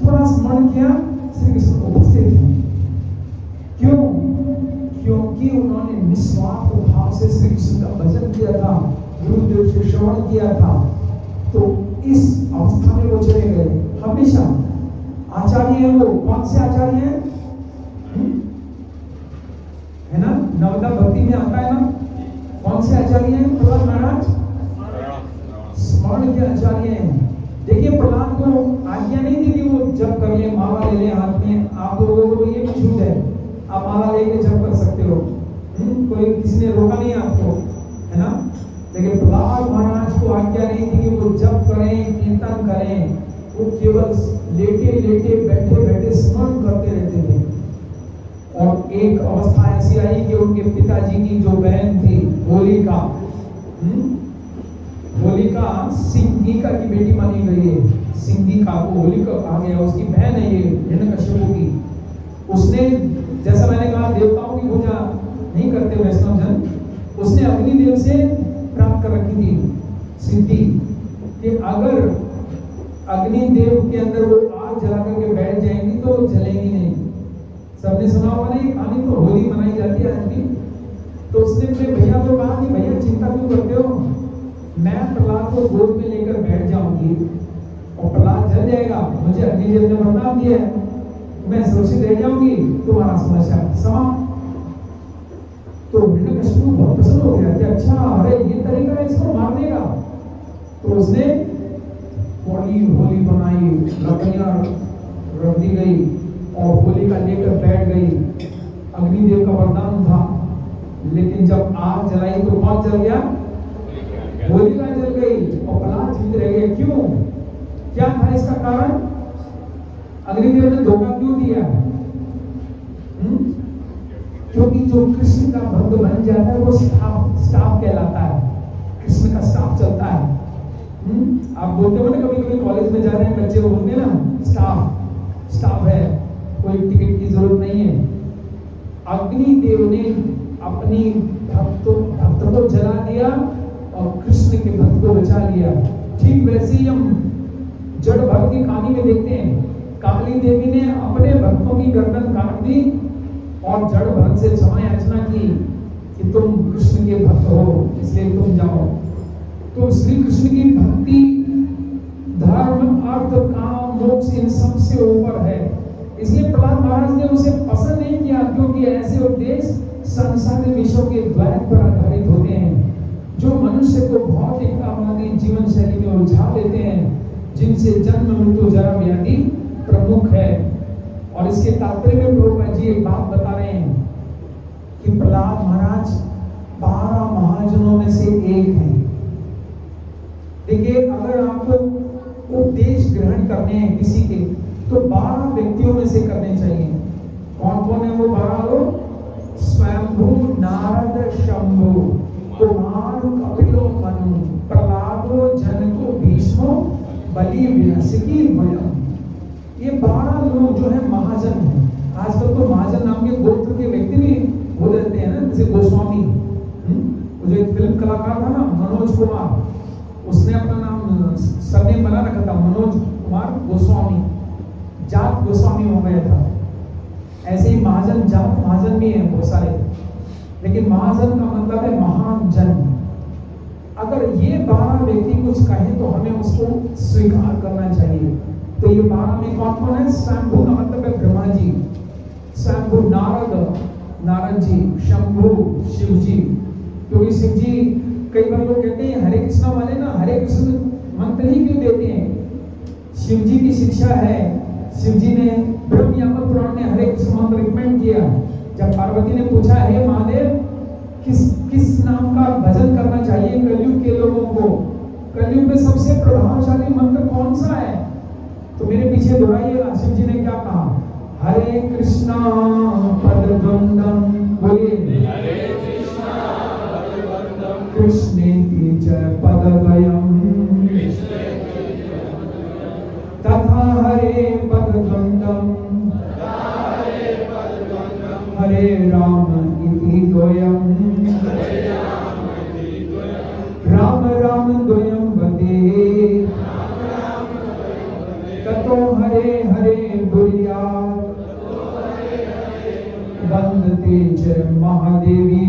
थोड़ा स्मरण किया, श्री कृष्ण उपस्थित हैं। क्यों? क्योंकि उन्होंने निस्वार्थ भाव से श्री कृष्ण का भजन किया था, गुरुदेव से श्रवण किया था, तो इस अवस्था में वो चले गए। हमेशा आचार्य है वो, कौन से आचार्य हैं? है ना, नवदा भक्ति में आता है ना, कौन से आचार्य हैं? प्रहलाद महाराज स्मरण के आचार्य हैं। देखिए, प्रहलाद को आज्ञा नहीं थी कि वो जप कर ले, माला ले ले हाथ में। आप लोगों को ये भी छूट है, आप माला लेके जप कर सकते हो, कोई किसी ने रोका नहीं आपको, है ना। लेकिन प्रहलाद महाराज को आज्ञा नहीं थी कि वो जप करें, कीर्तन करें, वो केवल लेटे लेटे बैठे बैठे स्मरण करते रहते थे। और एक अवस्था ऐसी आई कि उनके पिताजी की जो बहन थी होलिका, होलिका सिंहिका की बेटी मानी गई है। सिंहिका को होलिका कहा गया, उसकी बहन है ये हिरण्यकश्यप की। उसने, जैसा मैंने कहा, देवताओं की पूजा नहीं करते वैष्णव जन, उसने अग्निदेव से प्राप्त कर रखी थी सिद्धि कि अगर अग्निदेव के अंदर वो आग जला करके बैठ जाएंगी तो जलेंगी नहीं। सबने सुना होगा ना ये कहानी, तो होली मनाई जाती है आज भी। तो उसने अपने भैया को कहा कि भैया चिंता क्यों करते हो, मैं प्रहलाद को गोद में लेकर बैठ जाऊंगी और प्रहलाद जल जाएगा, मुझे अग्निदेव ने वरदान दिया है, मैं सुरक्षित रह जाऊंगी, तुम्हारा समस्या समाप्त। तो हिरण्यकश्यप बहुत प्रसन्न हो गया कि अच्छा, अरे ये तरीका है इसको मारने का। तो उसने बड़ी होली बनाई, लकड़ियां रख दी गई और होली का लेकर बैठ गई। अग्निदेव का वरदान था, लेकिन जब आग जलाई तो कौन जल गया? होलिका जल गई और प्रहलाद जीवित रह गए। क्यों? क्या था इसका कारण? अग्निदेव ने धोखा क्यों दिया? क्योंकि जो कृष्ण का भक्त बन जाता है वो स्टाफ कहलाता है, कृष्ण का स्टाफ चलता है। आप बोलते हो ना, कभी कभी कॉलेज में जा रहे हैं बच्चे, वो बोलते हैं ना, स्टाफ है, कोई टिकट की जरूरत नहीं है। अग्निदेव ने अपनी भक्त को जला दिया और कृष्ण के भक्त को बचा लिया। ठीक वैसे ही हम जड़ भक्त की कहानी में देखते हैं, काली देवी ने अपने भक्तों की गर्दन काट दी और जड़ भक्त से क्षमा याचना की कि तुम कृष्ण के भक्त हो, इसलिए तुम जाओ। तो श्री कृष्ण की भक्ति धर्म, अर्थ, काम, मोक्ष इन सब से ऊपर है। इसलिए प्रहलाद महाराज ने उसे पसंद नहीं किया, क्योंकि ऐसे उपदेश संसार विषयों के द्वैत पर आधारित होते हैं, जो मनुष्य को भौतिकतावादी जीवन शैली में उलझा देते हैं, जिनसे जन्म, मृत्यु, जरा, व्याधि प्रमुख है। और इसके तात्पर्य में प्रभुपाद जी एक बात बता रहे हैं कि प्रहलाद महाराज 12 महाजनों में से एक हैं। देखिए, अगर आपको उपदेश ग्रहण करने हैं किसी के, तो 12 व्यक्तियों में से करने चाहिए। कौन कौन है वो 12 लोग? स्वयंभू, नारद, शंभु, कुमार, कपिलो, मनु, प्रहलादो, जनको, भीष्मो, बलि, व्यासकी, वयम। ये 12 लोग जो है महाजन हैं। आजकल तो महाजन नाम के गोत्र के व्यक्ति भी हो जाते हैं ना, जैसे गोस्वामी। वो जो एक फिल्म कलाकार था ना, मनोज कुमार, उसने अपना नाम सरनेम बना रखा था मनोज कुमार गोस्वामी, जात गोस्वामी हो गया था। ऐसे ही महाजन, जात महाजन भी हैं बहुत सारे, लेकिन महाजन का मतलब है महान जन। अगर ये 12 व्यक्ति कुछ कहें तो हमें उसको स्वीकार करना चाहिए। तो ये 12 में कौन कौन है? स्वयंभू का मतलब है ब्रह्मा जी, स्वयंभू नारद जी, शंभु शिव जी। क्योंकि शिव जी, कई बार लोग कहते हैं हरे कृष्णा वाले ना हरे कृष्ण मंत्र ही क्यों देते हैं? शिव जी की शिक्षा है। शिव जी ने ब्रह्म यामक पुराण में हरे कृष्ण मंत्र रिकमेंड किया। जब पार्वती ने पूछा, हे महादेव, किस नाम का भजन करना चाहिए कलयुग के लोगों को, कलयुग में सबसे प्रभावशाली मंत्र कौन सा है? तो मेरे पीछे दोहराइएगा, शिव जी ने क्या कहा? हरे कृष्णा पदद्वंदम, बोलिए, हरे कृष्णा पदद्वंदम, कृष्णे च पदद्वयम् तथा हरे पदद्वन्द्वम् हरे राम इति द्वयम् राम राम द्वयं वदे ततो हरे हरे ब्रूयात् वन्दते च महादेवी।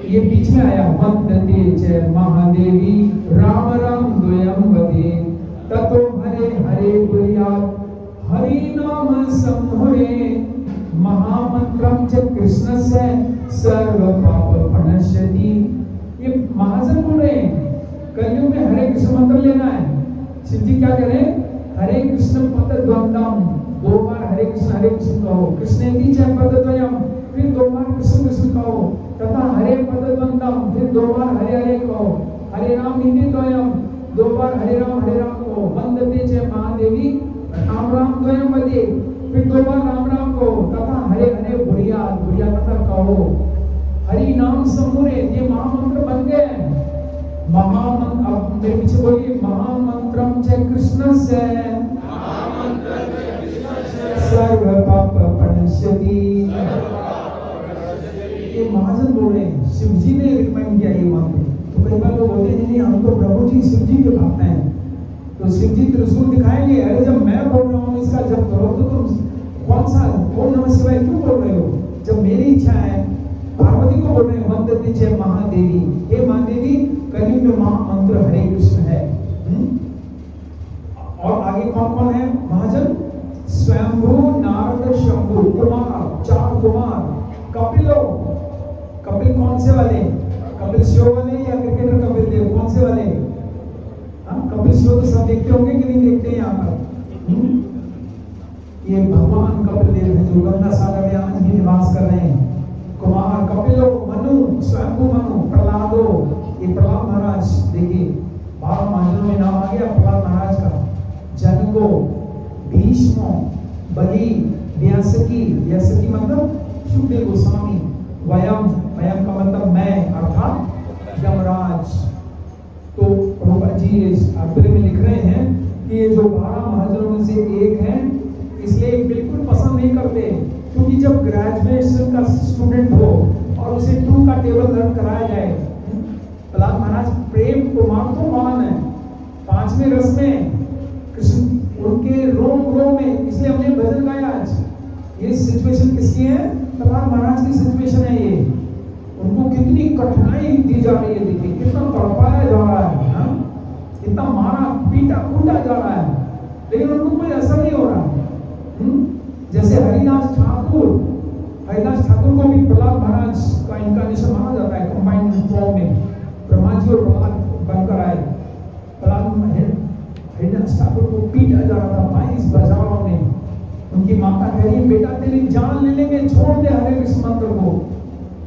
ये बीच में आया वन्दते च महादेवी राम राम द्वयं वदे ततो हरे हरे ब्रूयात् हरि नाम संहरे महामंत्रम च कृष्णस्य सर्व पाप प्रणश्यति। ये महाजन बोल रहे हैं कलयुग में हरे कृष्ण मंत्र लेना है। शिव जी क्या कह रहे हैं? हरे कृष्ण पदद्वंदम, 2 बार हरे कृष्ण कहो, कृष्णेति च पदद्वयम, फिर 2 बार कृष्ण कृष्ण कहो, तथा हरे पदद्वंदम, फिर 2 बार हरे हरे कहो, हरे राम इति द्वयम, 2 बार हरे राम कहो, वंदते च महादेवी राम राम द्वयम वदे, फिर 2 बार राम राम कहो, तथा हरे हरे ब्रूयात्, मतलब कहो। हरि नाम समूरे, ये महामंत्र बन गए हैं। महामंत्र, अब मेरे पीछे बोलिए, महामंत्रम च कृष्णस्य सर्व पाप प्रणश्यति। ये महाजन बोल रहे हैं, शिव जी ने रिकमेंड किया ये मंत्र। तो कई बार लोग बोलते हैं नहीं हम तो प्रभु जी शिव जी के भक्त हैं, तो शिव जी त्रिशूल दिखाएंगे। अरे जब मैं बोल रहा हूँ इसका जप करो तो तुम कौन सा ओम नमः शिवाय क्यों बोल रहे हो? जब मेरी इच्छा है, पार्वती को बोल रहे हैं वंदते च महादेवी, हे महादेवी कलयुग में महामंत्र हरे कृष्ण है। और आगे कौन कौन है महाजन? स्वयंभू, नारद, शंभु, कुमार, 4 कुमार, कपिलो। कपिल कौन से वाले? कपिल शो वाले या क्रिकेटर कपिल देव? कौन से वाले? कपिल शो तो सब देखते होंगे कि नहीं देखते यहाँ पर? ये भगवान कपिल देव है जो गंगा सागर में आज भी निवास कर रहे हैं। कुमार, कपिलो, मनु, स्वयंभू मनु, प्रहलादो, ये प्रहलाद महाराज, देखिए 12 महाजनों में नाम आ गया प्रहलाद महाराज का। जनको, भीष्मो, बलि, व्यासकी, व्यासकी मतलब सुखदेव गोस्वामी, वयम का मतलब मैं, अर्थात यमराज। तो प्रभुपाद जी इस आखिरी में लिख रहे हैं कि ये जो 12 महाजनों में से एक हैं, इसलिए बिल्कुल पसंद नहीं करते, क्योंकि जब ग्रेजुएशन का स्टूडेंट हो और उसे 2 का टेबल लर्न कराया जाए, प्रहलाद महाराज प्रेम कुमार तो महान है, 5वें रस में कृष्ण उनके रोम में, इसलिए हमने भजन गाया आज। ये सिचुएशन किसकी है? प्रहलाद महाराज की सिचुएशन है ये। उनको कितनी कठिनाई दी जा रही है, देखिए कितना तड़पाया जा रहा है, इतना मारा पीटा कूटा जा रहा है, लेकिन उनको कोई असर नहीं हो रहा। जैसे हरिदास ठाकुर को भी प्रहलाद महाराज का इनकारनेशन माना जाता है, कंबाइंड फॉर्म में ब्रह्मा जी और प्रहलाद बनकर आए। हरिदास ठाकुर को पीटा जा रहा था 22 बाजारों में। उनकी माता कह रही बेटा तेरी जान ले लेंगे, छोड़ दे हरे कृष्ण मंत्र को।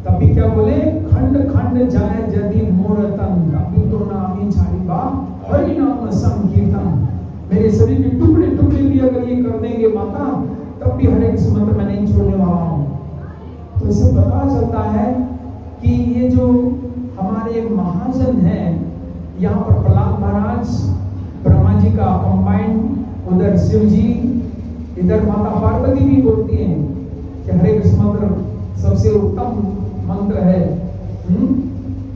तब भी क्या बोले? खंड खंड जाए यदि मोर तन, अभी तो नामी छाड़ी बा हरि नाम संकीर्तन। मेरे शरीर के टुकड़े टुकड़े भी अगर ये कर देंगे माता, तब भी हरे कृष्ण मंत्र मैं नहीं छोड़ने वाला हूँ। तो इससे पता चलता है कि ये जो हमारे महाजन हैं, यहाँ पर प्रहलाद महाराज, ब्रह्मा जी का कंबाइंड, उधर शिव जी, इधर माता पार्वती भी बोलती हैं कि हरे कृष्ण मंत्र सबसे उत्तम मंत्र है।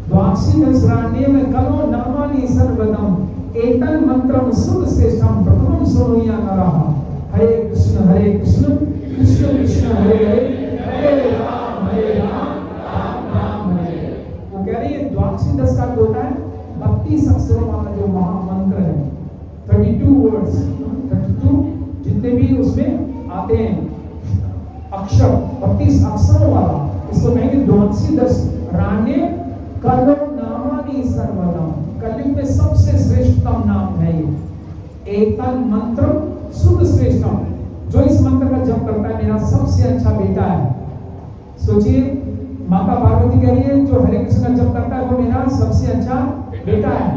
द्वादशी दशराण्ये में कलो नामानि सर्वदम एतन मंत्रम सुर श्रेष्ठम प्रथमम सुनुया नरः। हरे कृष्ण कृष्ण कृष्ण हरे हरे, हरे राम राम राम हरे। वो कह रही है द्वादशी दश का होता है 32 अक्षरों वाला जो महामंत्र है, 32 वर्ड्स, 32 जितने भी उसमें आते हैं अक्षर, 32 अक्षरों वाला, इसको कहेंगे द्वादशी दशराण्ये कलो नामानि सर्वदम। कलयुग में सबसे श्रेष्ठतम नाम है ये। एतन मंत्र शुद्ध श्रेष्ठम, जो इस मंत्र का जप करता है मेरा सबसे अच्छा बेटा है। सोचिए, माता पार्वती कह रही है जो हरे कृष्ण का जप करता है वो मेरा सबसे अच्छा बेटा है।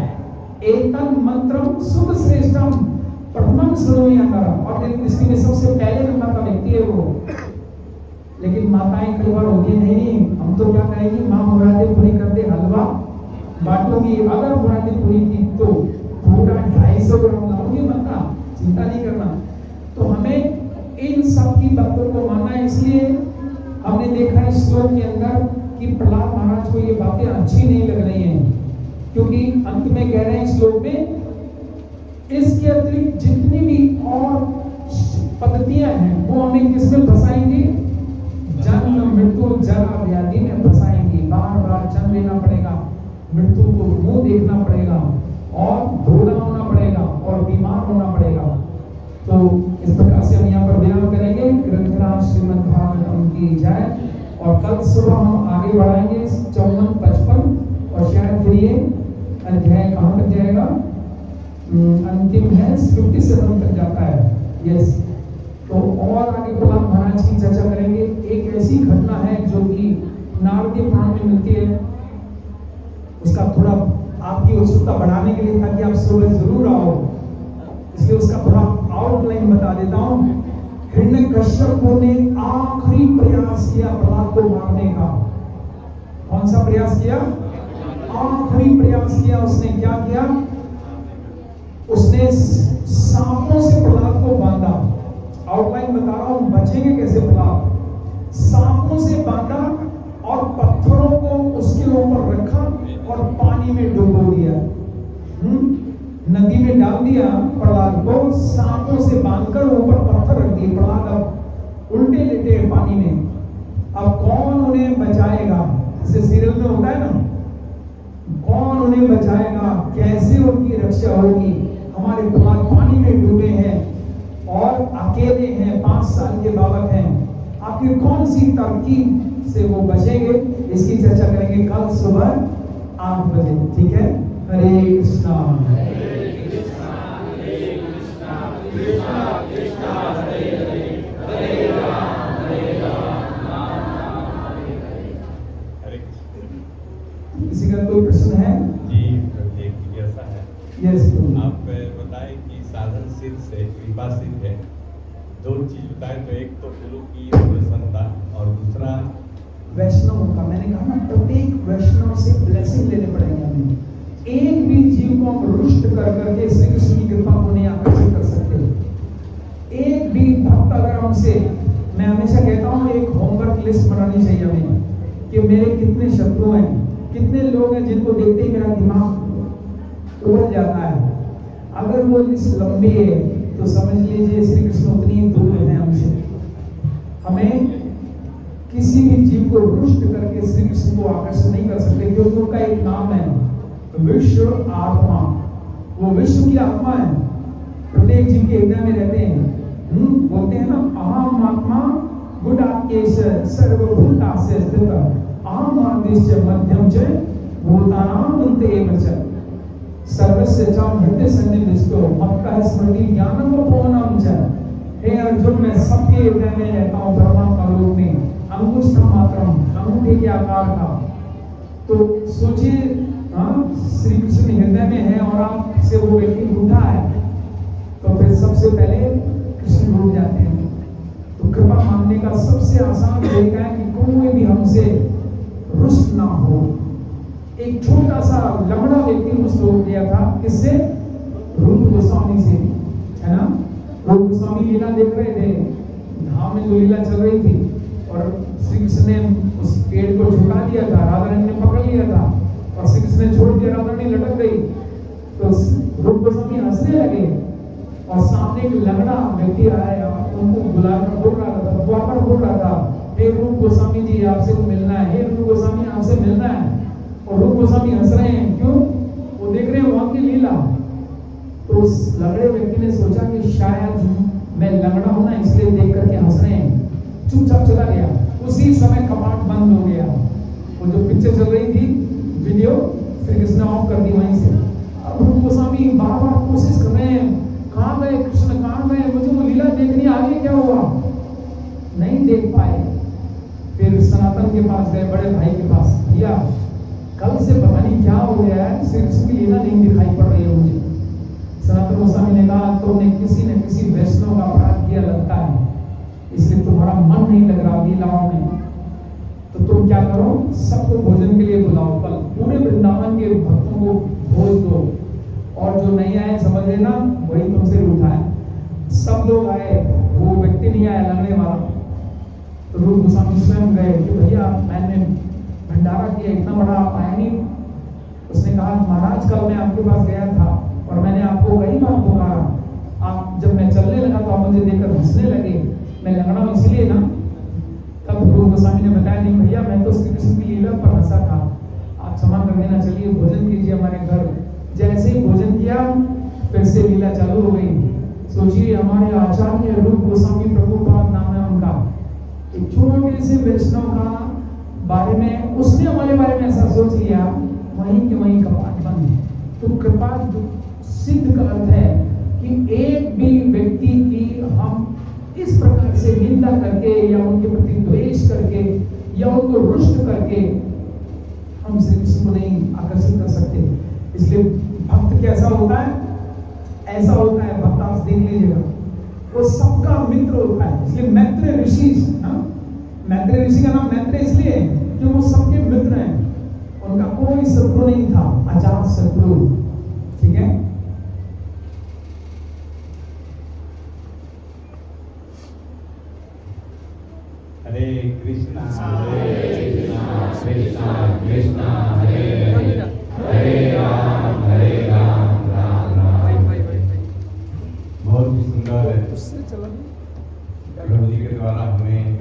एतन मंत्रम शुद्ध श्रेष्ठम प्रथमम सुनोमि अंतरम, और तेरी दृष्टि में सबसे पहले नंबर का व्यक्ति है वो। लेकिन माताएं कई बार होती नहीं, हम तो क्या करेंगे, माँ मुरादें पूरी कर दे हलवा बांटूंगी, अगर मुरादें पूरी की तो पूरा 250 ग्राम लाऊंगी मक्का, चिंता नहीं करना। तो हमें इन सब की बातों को मानना है। इसलिए हमने देखा इस श्लोक के अंदर कि प्रहलाद महाराज को ये बातें अच्छी नहीं लग रही हैं, क्योंकि अंत में कह रहे हैं श्लोक में, इसके अतिरिक्त जितनी भी और पद्धतियां हैं वो हमें किसमें फंसाएंगी, जन्म मृत्यु जरा व्याधि में फंसाएंगी। बार बार जन्म लेना पड़ेगा, मृत्यु को मुंह देखना पड़ेगा, और बूढ़ा होना पड़ेगा, और बीमार होना पड़ेगा। तो इस प्रकार से हम यहाँ पर विराम करेंगे। ग्रंथराज श्रीमद् भागवतम की जय। और कल सुबह हम आगे बढ़ाएंगे 54, 55 और शायद फिर ये अध्याय कहाँ तक जाएगा, अंतिम है 57 तक जाता है। यस, तो और आगे प्रहलाद महाराज की चर्चा करेंगे। एक ऐसी घटना है जो कि नारदीय पुराण में मिलती है, उसका थोड़ा आपकी उत्सुकता बढ़ाने के लिए, ताकि आप सुबह जरूर आओ, इसलिए उसका थोड़ा आउटलाइन बता देता हूँ। हिरण्यकश्यप ने आखिरी प्रयास किया प्रहलाद को मारने का। कौन सा प्रयास किया? आखिरी प्रयास किया। उसने क्या किया? उसने सांपों से प्रहलाद को बांधा। आउटलाइन बता रहा हूं, बचेंगे कैसे प्रहलाद। सांपों से बांधा और पत्थरों को उसके ऊपर रखा और पानी में डुबो दिया। नदी में डाल दिया प्रहलाद को, सांपों से बांधकर ऊपर पत्थर रख दिए। प्रहलाद अब उल्टे लेटे हैं पानी में। अब कौन उन्हें बचाएगा? जैसे सीरियल में होता है ना, कौन उन्हें बचाएगा, कैसे उनकी रक्षा होगी। हमारे प्रहलाद पानी में डूबे हैं और अकेले हैं, 5 साल के बालक हैं। आखिर कौन सी तरकीब से वो बचेंगे, इसकी चर्चा करेंगे कल सुबह 8 बजे। ठीक है। हरे कृष्णा कृष्णा कृष्णा हरे हरे, हरे राम हरे कृष्ण। किसी का कोई प्रश्न है? जी, एक जिज्ञासा है। यस, आप बताएं कि साधन सिद्ध से कृपा सिद्ध है, 2 चीज बताएं। तो एक तो गुरु की प्रसन्नता और दूसरा वैष्णव का। मैंने कहा ना, प्रत्येक वैष्णव से ब्लेसिंग लेने पड़ेंगे हमें। एक भी जीव को हम रुष्ट कर करके श्री कृष्ण की कृपा को नहीं आकर्षित कर सकते। एक भी भक्त अगर हमसे, मैं हमेशा कहता हूँ एक होमवर्क लिस्ट बनानी चाहिए हमें, कि मेरे कितने शत्रु हैं, कितने लोग हैं जिनको देखते ही मेरा दिमाग उबल जाता है। अगर वो लिस्ट लंबी है तो समझ लीजिए श्री कृष्ण उतनी दूर है हमसे। हमें किसी भी जीव को रुष्ट करके श्री कृष्ण को आकर्षित नहीं कर सकते, क्योंकि उनका एक नाम है विश्व आत्मा। वो विश्व की आत्मा है, प्रत्येक जीव के हृदय में रहते हैं। बोलते हैं ना, अहम आत्मा गुडाकेश सर्वभूतास्य स्थित, अहम आदिश्च मध्यम च भूतानां अंत एव च, सर्वस्य च हृदय सन्निविष्टो मत्तः स्मृति ज्ञानम पूर्णम च। हे अर्जुन, मैं सबके हृदय में रहता हूँ, ब्रह्मा का रूप में, अंगुष्ठ मात्रम, अंगूठे के आकार का। तो सोचिए, श्री कृष्ण हृदय में है और आपसे वो व्यक्ति रूठा है, तो फिर सबसे पहले कृष्ण रूठ जाते हैं। तो कृपा मांगने का सबसे आसान तरीका है कि कोई भी हमसे रुष्ट ना हो। एक छोटा सा लंगड़ा व्यक्ति रुष्ट हो गया था, किससे? रूप गोस्वामी से, है ना। रूप गोस्वामी लीला देख रहे थे, धाम में जो लीला चल रही थी, और श्री कृष्ण ने उस पेड़ को झुका दिया था, राधा रानी ने पकड़ लिया था, और श्री कृष्ण ने छोड़ दिया, राधा रानी लटक गई। तो रूप गोस्वामी हंसने लगे, और सामने एक लंगड़ा व्यक्ति आया, उनको बुलाकर बोल रहा था, द्वापर बोल रहा था, हे रूप गोस्वामी जी, आपसे मिलना है, हे रूप गोस्वामी आपसे मिलना है। और रूप गोस्वामी हंस रहे हैं, क्यों? वो देख रहे हैं वहां की लीला। तो उस लंगड़े व्यक्ति ने सोचा कि शायद मैं लंगड़ा हूं ना, इसलिए देख करके हंस रहे हैं, चुपचाप चला गया। उसी समय कपाट बंद हो गया। वो जो पिक्चर चल रही थी, वीडियो, श्री कृष्ण ऑफ कर दी वहीं से। अब रूप गोस्वामी बार बार कोशिश कर रहे हैं, कहाँ गए कृष्ण, कहाँ गए, मुझे वो लीला देखनी, आगे क्या हुआ, नहीं देख पाए। फिर सनातन के पास गए, बड़े भाई के पास, भैया कल से पता नहीं क्या हो गया है, श्री कृष्ण की लीला नहीं दिखाई पड़ रही है मुझे। सनातन गोस्वामी ने कहा, तुमने किसी न किसी वैष्णव का अपराध किया लगता है, इसलिए तुम्हारा मन नहीं लग रहा लीलाओं में। तो तुम क्या करो, सबको भोजन के लिए बुलाओ, कल पूरे वृंदावन के भक्तों को भोज दो, और जो नहीं आए समझ लेना वही तुमसे रूठा है। सब लोग आए, वो व्यक्ति नहीं आया लंगड़े वाला, तो रूप गोस्वामी स्वयं गए कि भैया मैंने भंडारा किया, इतना बड़ा आप आया नहीं। उसने कहा महाराज कल मैं आपके पास गया था और मैंने आपको वही बात पुकारा, आप जब मैं चलने लगा तो आप मुझे देखकर हंसने लगे, मैं लंगड़ा हूं इसलिए ना। तब रूप गोस्वामी ने बताया नहीं भैया मैं तो श्री कृष्ण की लीला पर हंसा था, आप क्षमा कर देना, चलिए भोजन कीजिए हमारे घर। जैसे ही भोजन किया फिर से लीला चालू हो गई। सोचिए हमारे आचार्य रूप गोस्वामी प्रभुपाद नाम है उनका, एक छोटे से वैष्णव का बारे में उसने हमारे बारे में ऐसा सोच लिया, वहीं के वहीं कपाट बंद। तो कृपा सिद्ध का अर्थ है कि एक भी व्यक्ति की हम इस प्रकार से निंदा करके या उनके प्रति द्वेष करके या उनको रुष्ट करके हम श्री कृष्ण को नहीं आकर्षित कर सकते। इसलिए भक्त कैसा होता है, ऐसा होता है भक्त, आप देख लीजिएगा वो सबका मित्र होता है। इसलिए मैत्रेय ऋषि, मैत्रेय ऋषि का नाम मैत्रेय इसलिए कि वो सबके मित्र हैं, उनका कोई शत्रु नहीं था, अजात शत्रु। ठीक है, हरे कृष्णा कृष्णा कृष्णा हरे हरे, हरे राम राम राम। बहुत ही सुंदर प्रभु जी के द्वारा हमें